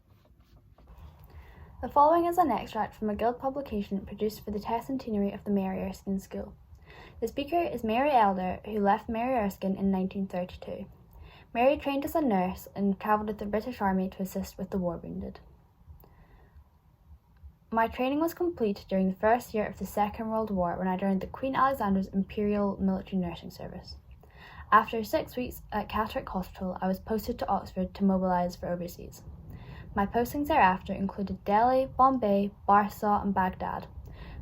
The following is an extract from a Guild publication produced for the tercentenary of the Mary Erskine School. The speaker is Mary Elder, who left Mary Erskine in 1932. Mary trained as a nurse and travelled with the British Army to assist with the war wounded. My training was complete during the first year of the Second World War when I joined the Queen Alexandra's Imperial Military Nursing Service. After 6 weeks at Catterick Hospital, I was posted to Oxford to mobilise for overseas. My postings thereafter included Delhi, Bombay, Warsaw and Baghdad,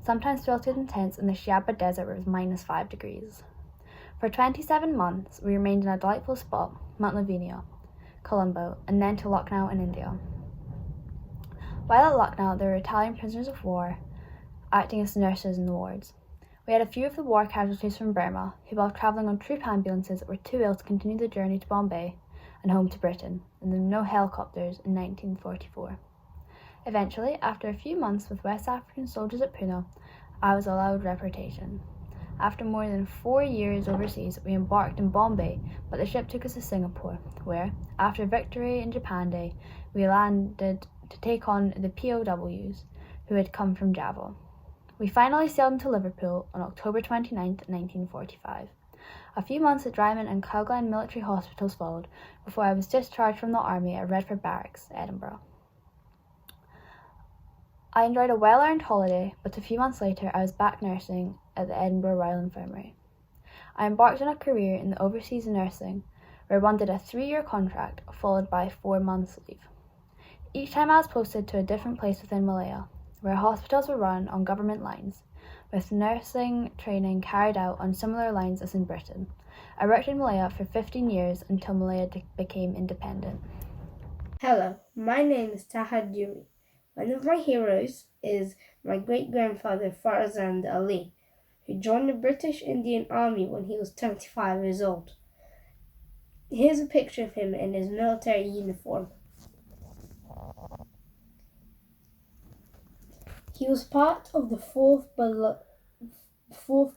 sometimes filtered in tents in the Shabba Desert where it was -5 degrees. For 27 months, we remained in a delightful spot, Mount Lavinia, Colombo, and then to Lucknow in India. While at Lucknow, there were Italian prisoners of war acting as nurses in the wards. We had a few of the war casualties from Burma, who while travelling on troop ambulances were too ill to continue the journey to Bombay and home to Britain, and there were no helicopters in 1944. Eventually, after a few months with West African soldiers at Poona, I was allowed repatriation. After more than 4 years overseas, we embarked in Bombay, but the ship took us to Singapore, where, after victory in Japan Day, we landed to take on the POWs who had come from Java. We finally sailed into Liverpool on October 29, 1945. A few months at Dryman and Cowglen military hospitals followed before I was discharged from the army at Redford Barracks, Edinburgh. I enjoyed a well-earned holiday, but a few months later I was back nursing at the Edinburgh Royal Infirmary. I embarked on a career in the overseas nursing, where one did a 3-year contract followed by 4 months leave. Each time I was posted to a different place within Malaya, where hospitals were run on government lines, with nursing training carried out on similar lines as in Britain. I worked in Malaya for 15 years until Malaya became independent. Hello, my name is Tahad Yumi. One of my heroes is my great-grandfather Farzand Ali, who joined the British Indian Army when he was 25 years old. Here's a picture of him in his military uniform. He was part of the 4th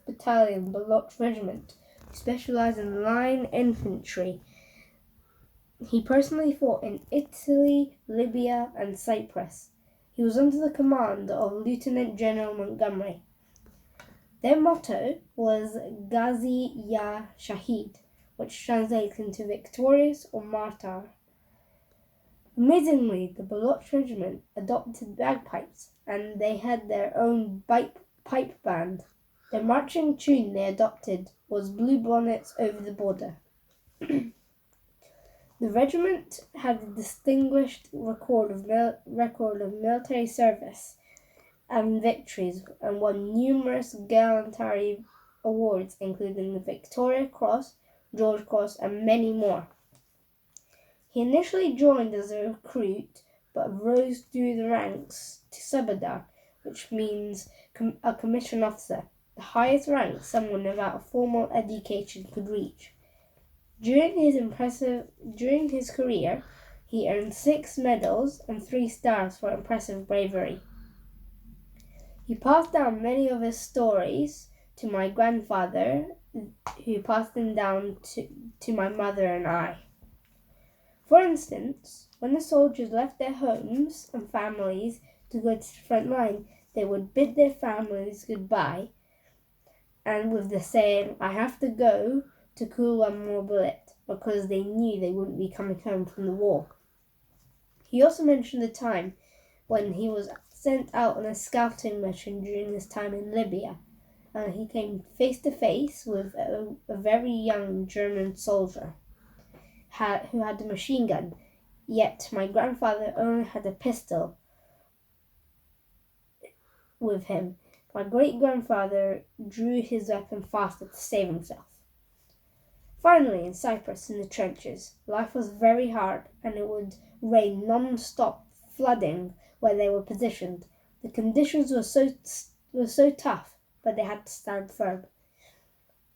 Battalion Baloch Regiment, He specialised in line infantry. He personally fought in Italy, Libya and Cyprus. He was under the command of Lieutenant General Montgomery. Their motto was Ghazi Ya Shahid, which translates into victorious or martyr. Amazingly, the Baloch regiment adopted bagpipes, and they had their own pipe band. The marching tune they adopted was Blue Bonnets Over the Border. The regiment had a distinguished record of military service and victories, and won numerous gallantry awards, including the Victoria Cross, George Cross, and many more. He initially joined as a recruit, but rose through the ranks to Subedar, which means a commissioned officer, the highest rank someone without a formal education could reach. During his career, he earned 6 medals and 3 stars for impressive bravery. He passed down many of his stories to my grandfather, who passed them down to my mother and I. For instance, when the soldiers left their homes and families to go to the front line, they would bid their families goodbye, and with the saying, "I have to go to cool one more bullet," because they knew they wouldn't be coming home from the war. He also mentioned the time when he was sent out on a scouting mission during his time in Libya, and he came face to face with a very young German soldier who had a machine gun, yet my grandfather only had a pistol with him. My great-grandfather drew his weapon faster to save himself. Finally, in Cyprus, in the trenches, life was very hard, and it would rain non-stop, flooding where they were positioned. The conditions were so tough, but they had to stand firm.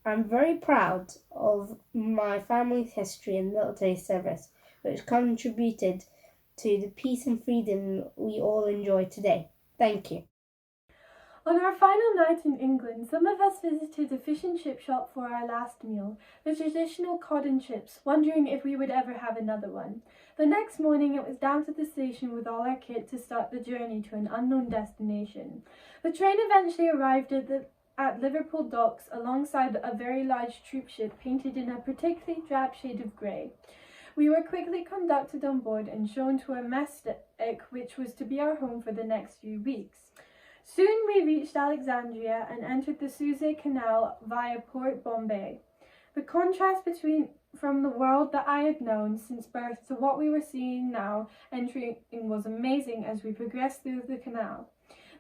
I'm very proud of my family's history and military service, which contributed to the peace and freedom we all enjoy today. Thank you. On our final night in England, some of us visited a fish and chip shop for our last meal, the traditional cod and chips, wondering if we would ever have another one. The next morning it was down to the station with all our kit to start the journey to an unknown destination. The train eventually arrived at Liverpool docks alongside a very large troop ship painted in a particularly drab shade of grey. We were quickly conducted on board and shown to a mess deck, which was to be our home for the next few weeks. Soon we reached Alexandria and entered the Suez Canal via Port Bombay. The contrast from the world that I had known since birth to what we were seeing now entering was amazing as we progressed through the canal.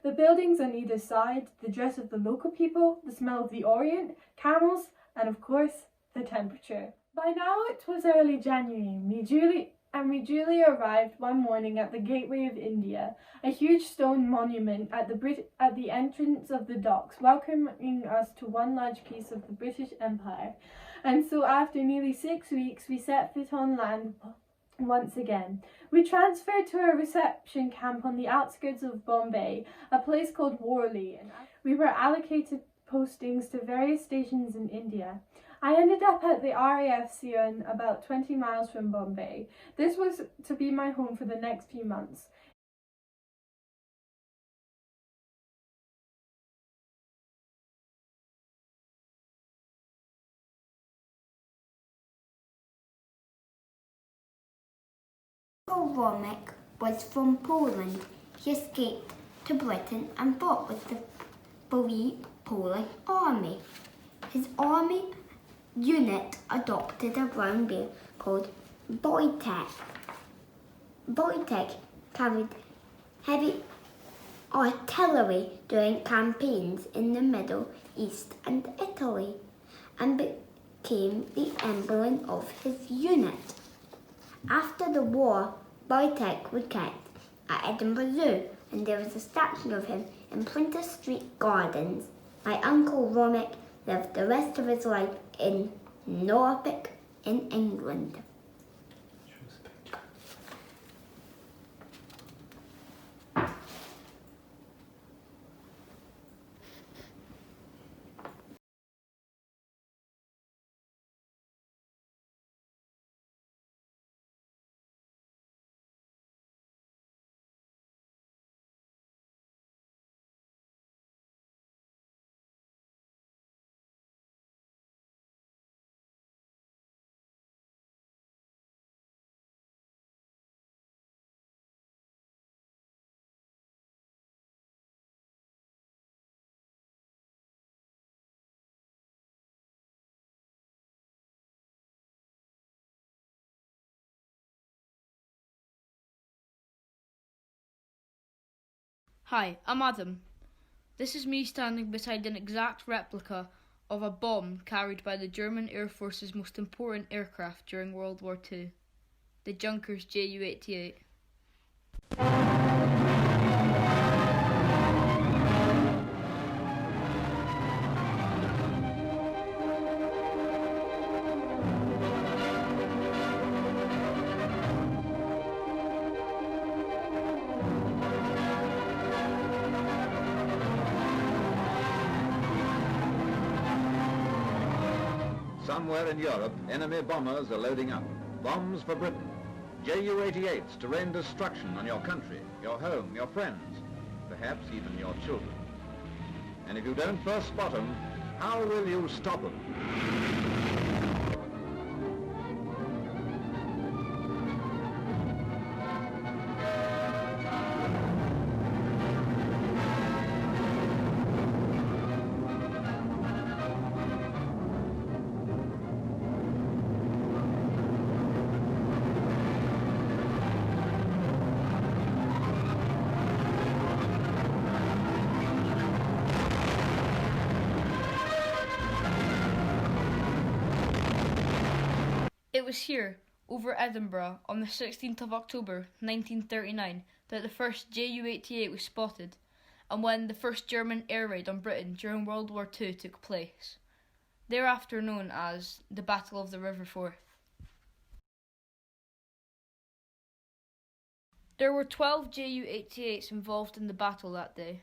The buildings on either side, the dress of the local people, the smell of the Orient, camels, and of course, the temperature. By now it was early January, and we duly arrived one morning at the Gateway of India, a huge stone monument at the entrance of the docks, welcoming us to one large piece of the British Empire. And so after nearly 6 weeks, we set foot on land once again. We transferred to a reception camp on the outskirts of Bombay, a place called Worli, and we were allocated postings to various stations in India. I ended up at the RAF Sion, about 20 miles from Bombay. This was to be my home for the next few months. Romek was from Poland. He escaped to Britain and fought with the Free Polish Army. His army unit adopted a brown bear called Wojtek. Wojtek carried heavy artillery during campaigns in the Middle East and Italy, and became the emblem of his unit. After the war, Wojtek was kept at Edinburgh Zoo, and there was a statue of him in Princess Street Gardens. My uncle Romek lived the rest of his life in Norfolk in England. Hi, I'm Adam. This is me standing beside an exact replica of a bomb carried by the German Air Force's most important aircraft during World War II, the Junkers Ju-88. Somewhere in Europe, enemy bombers are loading up. Bombs for Britain. Ju-88s to rain destruction on your country, your home, your friends, perhaps even your children. And if you don't first spot them, how will you stop them? It was here, over Edinburgh, on the 16th of October 1939, that the first Ju-88 was spotted, and when the first German air raid on Britain during World War II took place, thereafter known as the Battle of the River Forth. There were 12 Ju-88s involved in the battle that day.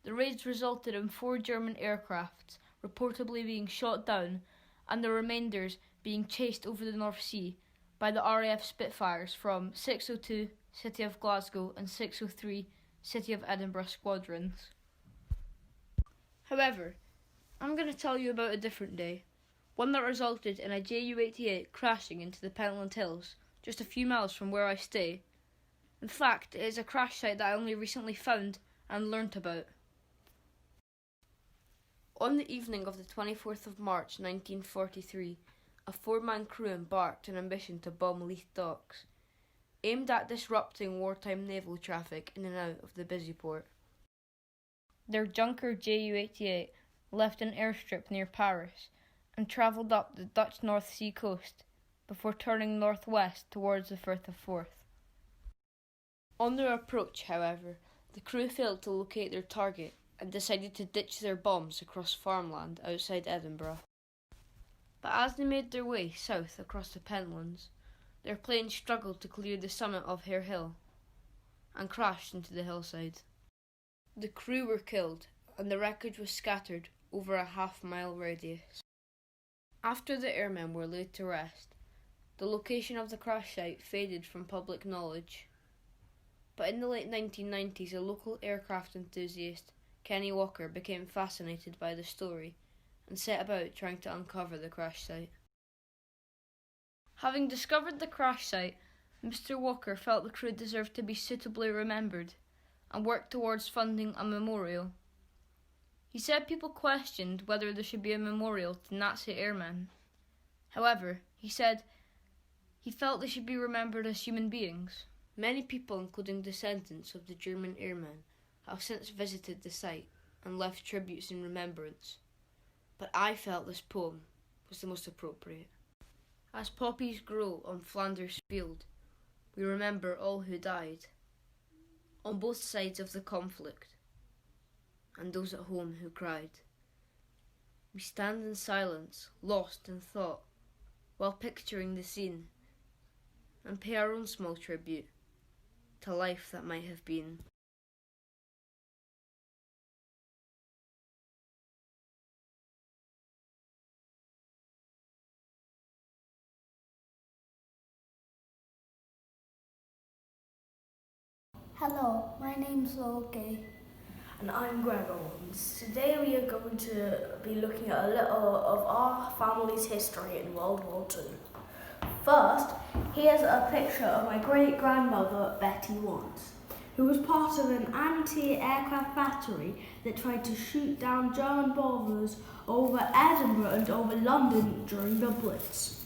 The raids resulted in 4 German aircraft reportedly being shot down, and the remainders being chased over the North Sea by the RAF Spitfires from 602 City of Glasgow and 603 City of Edinburgh squadrons. However, I'm going to tell you about a different day, one that resulted in a Ju-88 crashing into the Pentland Hills, just a few miles from where I stay. In fact, it is a crash site that I only recently found and learnt about. On the evening of the 24th of March 1943, a 4-man crew embarked on a mission to bomb Wreath docks, aimed at disrupting wartime naval traffic in and out of the busy port. Their junker Ju-88 left an airstrip near Paris and travelled up the Dutch North Sea coast before turning northwest towards the Firth of Forth. On their approach, however, the crew failed to locate their target and decided to ditch their bombs across farmland outside Edinburgh. But as they made their way south across the Pentlands, their plane struggled to clear the summit of Hare Hill and crashed into the hillside. The crew were killed and the wreckage was scattered over a half-mile radius. After the airmen were laid to rest, the location of the crash site faded from public knowledge. But in the late 1990s, a local aircraft enthusiast, Kenny Walker, became fascinated by the story and set about trying to uncover the crash site. Having discovered the crash site, Mr. Walker felt the crew deserved to be suitably remembered and worked towards funding a memorial. He said people questioned whether there should be a memorial to Nazi airmen. However, he said he felt they should be remembered as human beings. Many people, including descendants of the German airmen, have since visited the site and left tributes in remembrance, but I felt this poem was the most appropriate. As poppies grow on Flanders Field, we remember all who died, on both sides of the conflict, and those at home who cried. We stand in silence, lost in thought, while picturing the scene, and pay our own small tribute to life that might have been. Hello, my name's Logie. And I'm Greg Owens. Today we are going to be looking at a little of our family's history in World War II. First, here's a picture of my great-grandmother, Betty Watts, who was part of an anti-aircraft battery that tried to shoot down German bombers over Edinburgh and over London during the Blitz.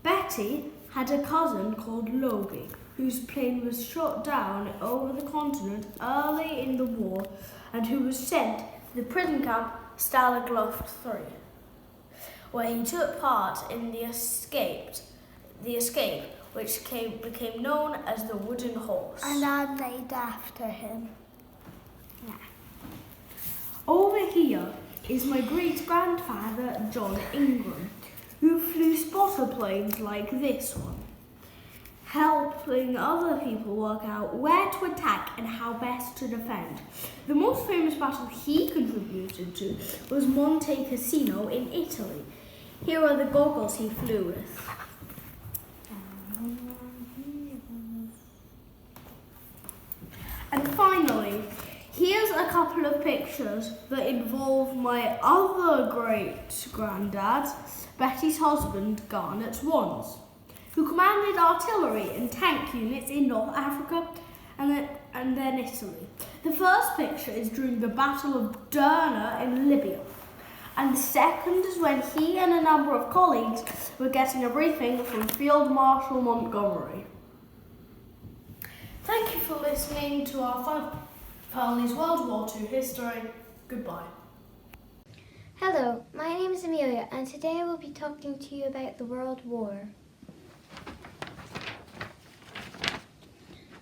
Betty had a cousin called Logie, whose plane was shot down over the continent early in the war and who was sent to the prison camp Stalag Luft 3, where he took part in the escape which became known as the Wooden Horse. And I'm named after him. Yeah. Over here is my great-grandfather, John Ingram, who flew spotter planes like this one, helping other people work out where to attack and how best to defend. The most famous battle he contributed to was Monte Cassino in Italy. Here are the goggles he flew with. And finally, here's a couple of pictures that involve my other great-granddad, Betty's husband, Garnet Wands, who commanded artillery and tank units in North Africa and then Italy. The first picture is during the Battle of Derna in Libya, and the second is when he and a number of colleagues were getting a briefing from Field Marshal Montgomery. Thank you for listening to our family's World War II history. Goodbye. Hello, my name is Amelia, and today I will be talking to you about the World War.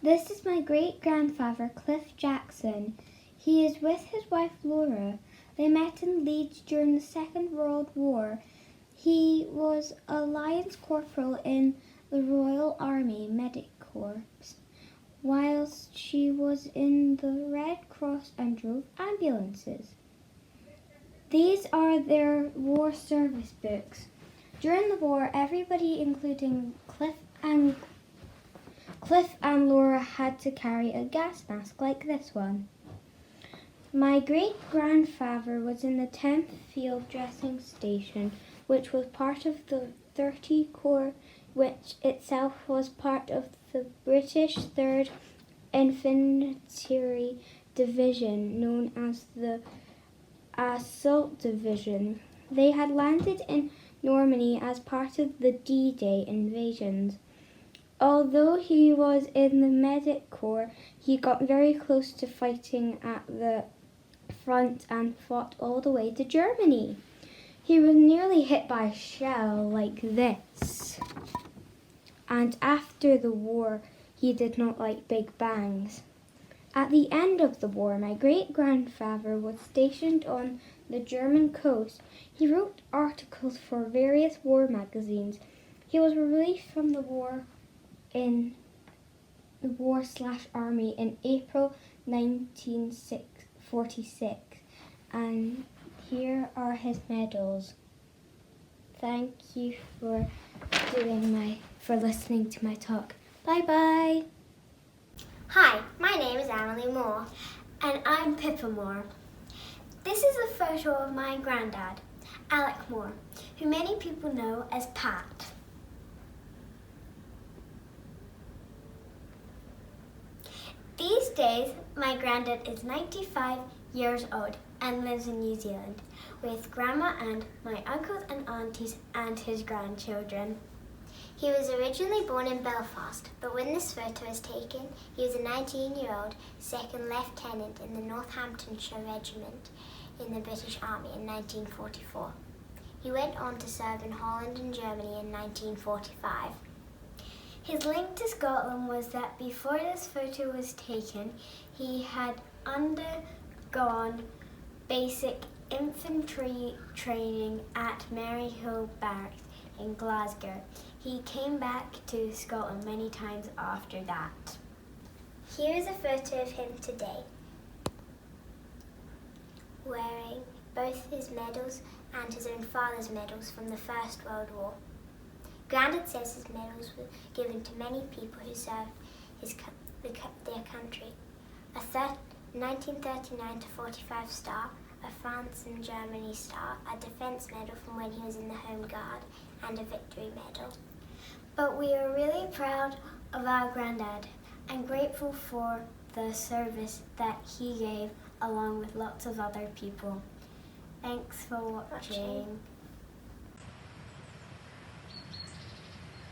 This is my great-grandfather, Cliff Jackson. He is with his wife, Laura. They met in Leeds during the Second World War. He was a Lance Corporal in the Royal Army Medic Corps, whilst she was in the Red Cross and drove ambulances. These are their war service books. During the war, everybody, including Cliff and Laura, had to carry a gas mask like this one. My great-grandfather was in the 10th Field Dressing Station, which was part of the 30 Corps, which itself was part of the British 3rd Infantry Division, known as the Assault Division. They had landed in Normandy as part of the D-Day invasions. Although he was in the Medic Corps, he got very close to fighting at the front and fought all the way to Germany. He was nearly hit by a shell like this. And after the war, he did not like big bangs. At the end of the war, my great-grandfather was stationed on the German coast. He wrote articles for various war magazines. He was released from the war in the war/army in April 1946, and here are his medals. Thank you for listening to my talk. Bye bye. Hi, my name is Emily Moore. And I'm Pippa Moore. This is a photo of my granddad, Alec Moore, who many people know as Pat. These days, my granddad is 95 years old and lives in New Zealand with Grandma and my uncles and aunties and his grandchildren. He was originally born in Belfast, but when this photo was taken, he was a 19-year-old second lieutenant in the Northamptonshire Regiment in the British Army in 1944. He went on to serve in Holland and Germany in 1945. His link to Scotland was that before this photo was taken, he had undergone basic infantry training at Maryhill Barracks in Glasgow. He came back to Scotland many times after that. Here is a photo of him today, wearing both his medals and his own father's medals from the First World War. Grandad says his medals were given to many people who served their country. A 1939 to 45 star, a France and Germany star, a defence medal from when he was in the Home Guard, and a victory medal. But we are really proud of our granddad and grateful for the service that he gave along with lots of other people. Thanks for watching.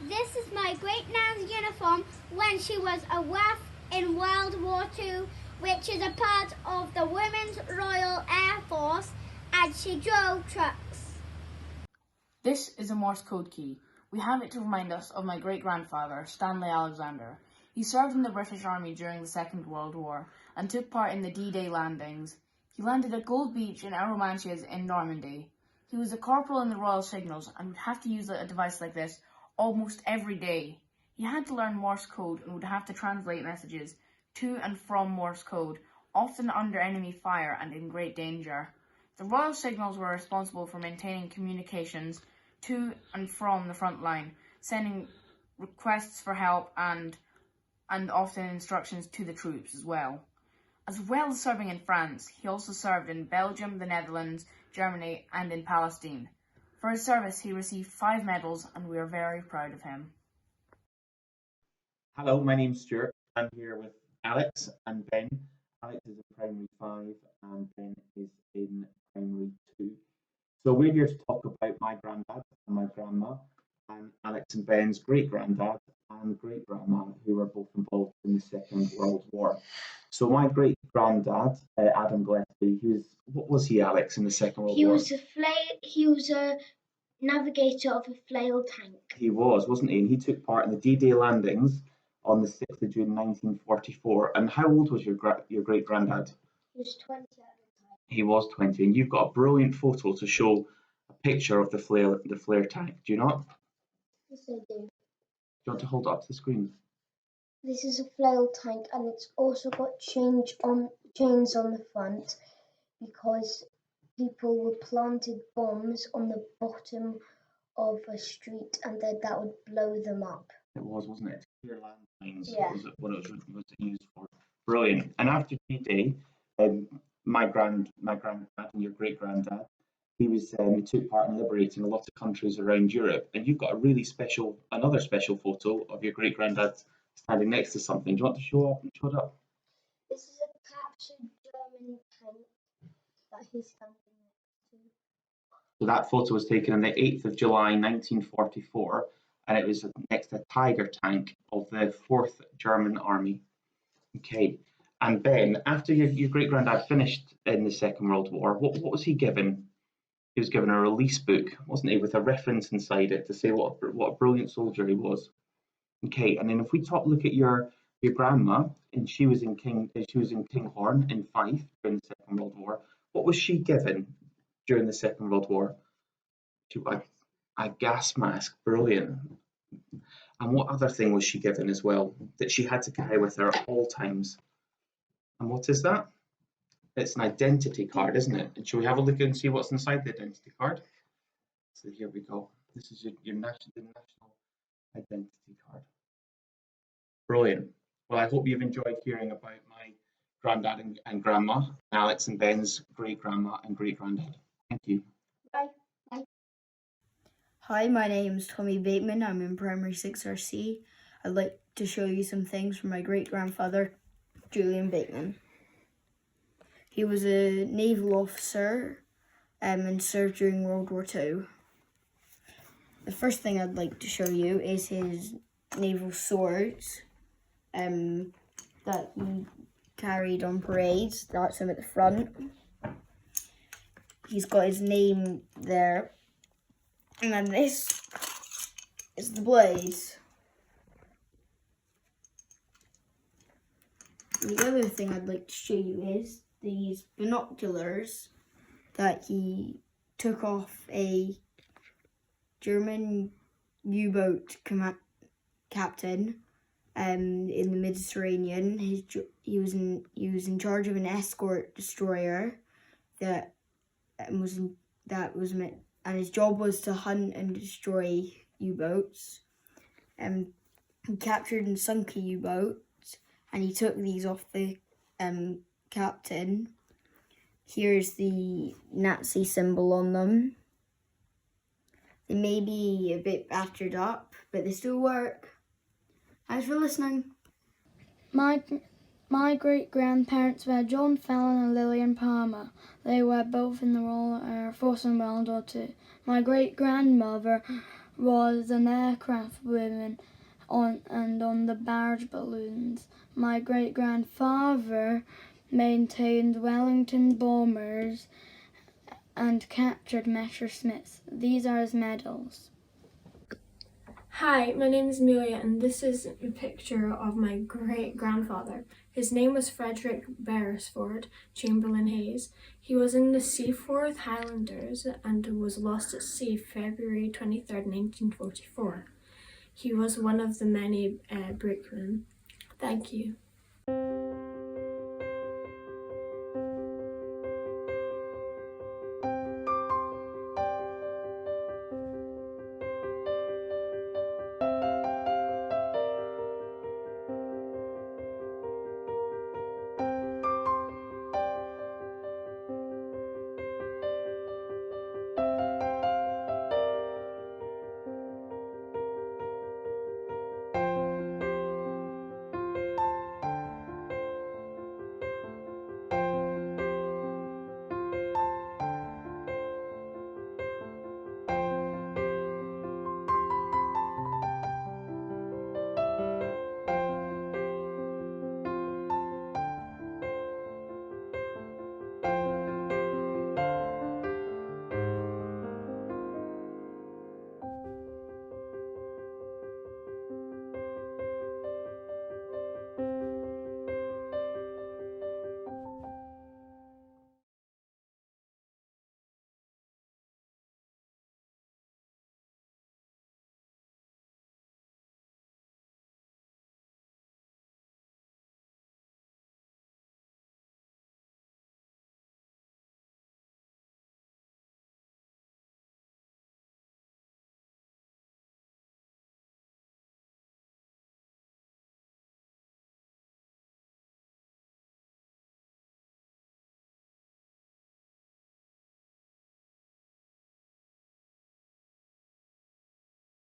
This is my great-nan's uniform when she was a WAF in World War II, which is a part of the Women's Royal Air Force, and she drove trucks. This is a Morse code key. We have it to remind us of my great-grandfather, Stanley Alexander. He served in the British Army during the Second World War and took part in the D-Day landings. He landed at Gold Beach in Arromanches in Normandy. He was a corporal in the Royal Signals and would have to use a device like this almost every day. He had to learn Morse code and would have to translate messages to and from Morse code, often under enemy fire and in great danger. The Royal Signals were responsible for maintaining communications to and from the front line, sending requests for help and often instructions to the troops as well. As well as serving in France, he also served in Belgium, the Netherlands, Germany and in Palestine. For his service, he received 5 medals and we are very proud of him. Hello, my name's Stewart. I'm here with Alex and Ben. Alex is in primary 5 and Ben is in primary 2. So we're here to talk about my granddad and my grandma and Alex and Ben's great-granddad and great-grandma, who were both involved in the Second World War. So my great-granddad, Adam Gillespie, what was he, Alex, in the Second World War? He was a navigator of a flail tank. He was, wasn't he? And he took part in the D-Day landings on the 6th of June 1944. And how old was your great-granddad? He was 20 at the time. He was 20, and you've got a brilliant photo to show a picture of the flare tank. Do you not? Yes, I do. Do you want to hold it up to the screen? This is a flail tank, and it's also got chains on the front because people were planted bombs on the bottom of a street, and then that would blow them up. It was, wasn't it? Clear landmines. Yeah. Was what it was used for. Brilliant. And after D-Day, my granddad and your great-granddad, he took part in liberating a lot of countries around Europe. And you've got another special photo of your great-granddad standing next to something. Do you want to show it up? This is a captured German tank that he's standing next to. So that photo was taken on the 8th of July 1944, and it was next to a Tiger tank of the 4th German Army. Okay. And Ben, after your great-granddad finished in the Second World War, what was he given? He was given a release book, wasn't he, with a reference inside it to say what a brilliant soldier he was. Okay, and then if we look at your grandma, and she was in Kinghorn in Fife during the Second World War. What was she given during the Second World War? A gas mask, brilliant. And what other thing was she given as well that she had to carry with her at all times? And what is that? It's an identity card, isn't it? And shall we have a look and see what's inside the identity card? So here we go. This is your national identity card. Brilliant. Well, I hope you've enjoyed hearing about my granddad and grandma, Alex and Ben's great-grandma and great-granddad. Thank you. Bye. Bye. Hi, my name's Tommy Bateman. I'm in primary 6RC. I'd like to show you some things from my great-grandfather, Julian Bateman. He was a naval officer and served during World War II. The first thing I'd like to show you is his naval swords that he carried on parades. That's him at the front. He's got his name there. And then this is the blades. The other thing I'd like to show you is these binoculars that he took off a German U-boat captain in the Mediterranean. He was in charge of an escort destroyer and his job was to hunt and destroy U-boats. He captured and sunk a U-boat, and he took these off the captain. Here's the Nazi symbol on them. They may be a bit battered up, but they still work. Thanks for listening. My great-grandparents were John Fallon and Lillian Palmer. They were both in the Royal Air Force in World War II. My great-grandmother was an aircraft woman on the barge balloons. My great-grandfather maintained Wellington bombers and captured Messerschmitts. These are his medals. Hi, my name is Amelia, and this is a picture of my great-grandfather. His name was Frederick Beresford Chamberlain Hayes. He was in the Seaforth Highlanders and was lost at sea February 23rd, 1944. He was one of the many brakemen. Thank you.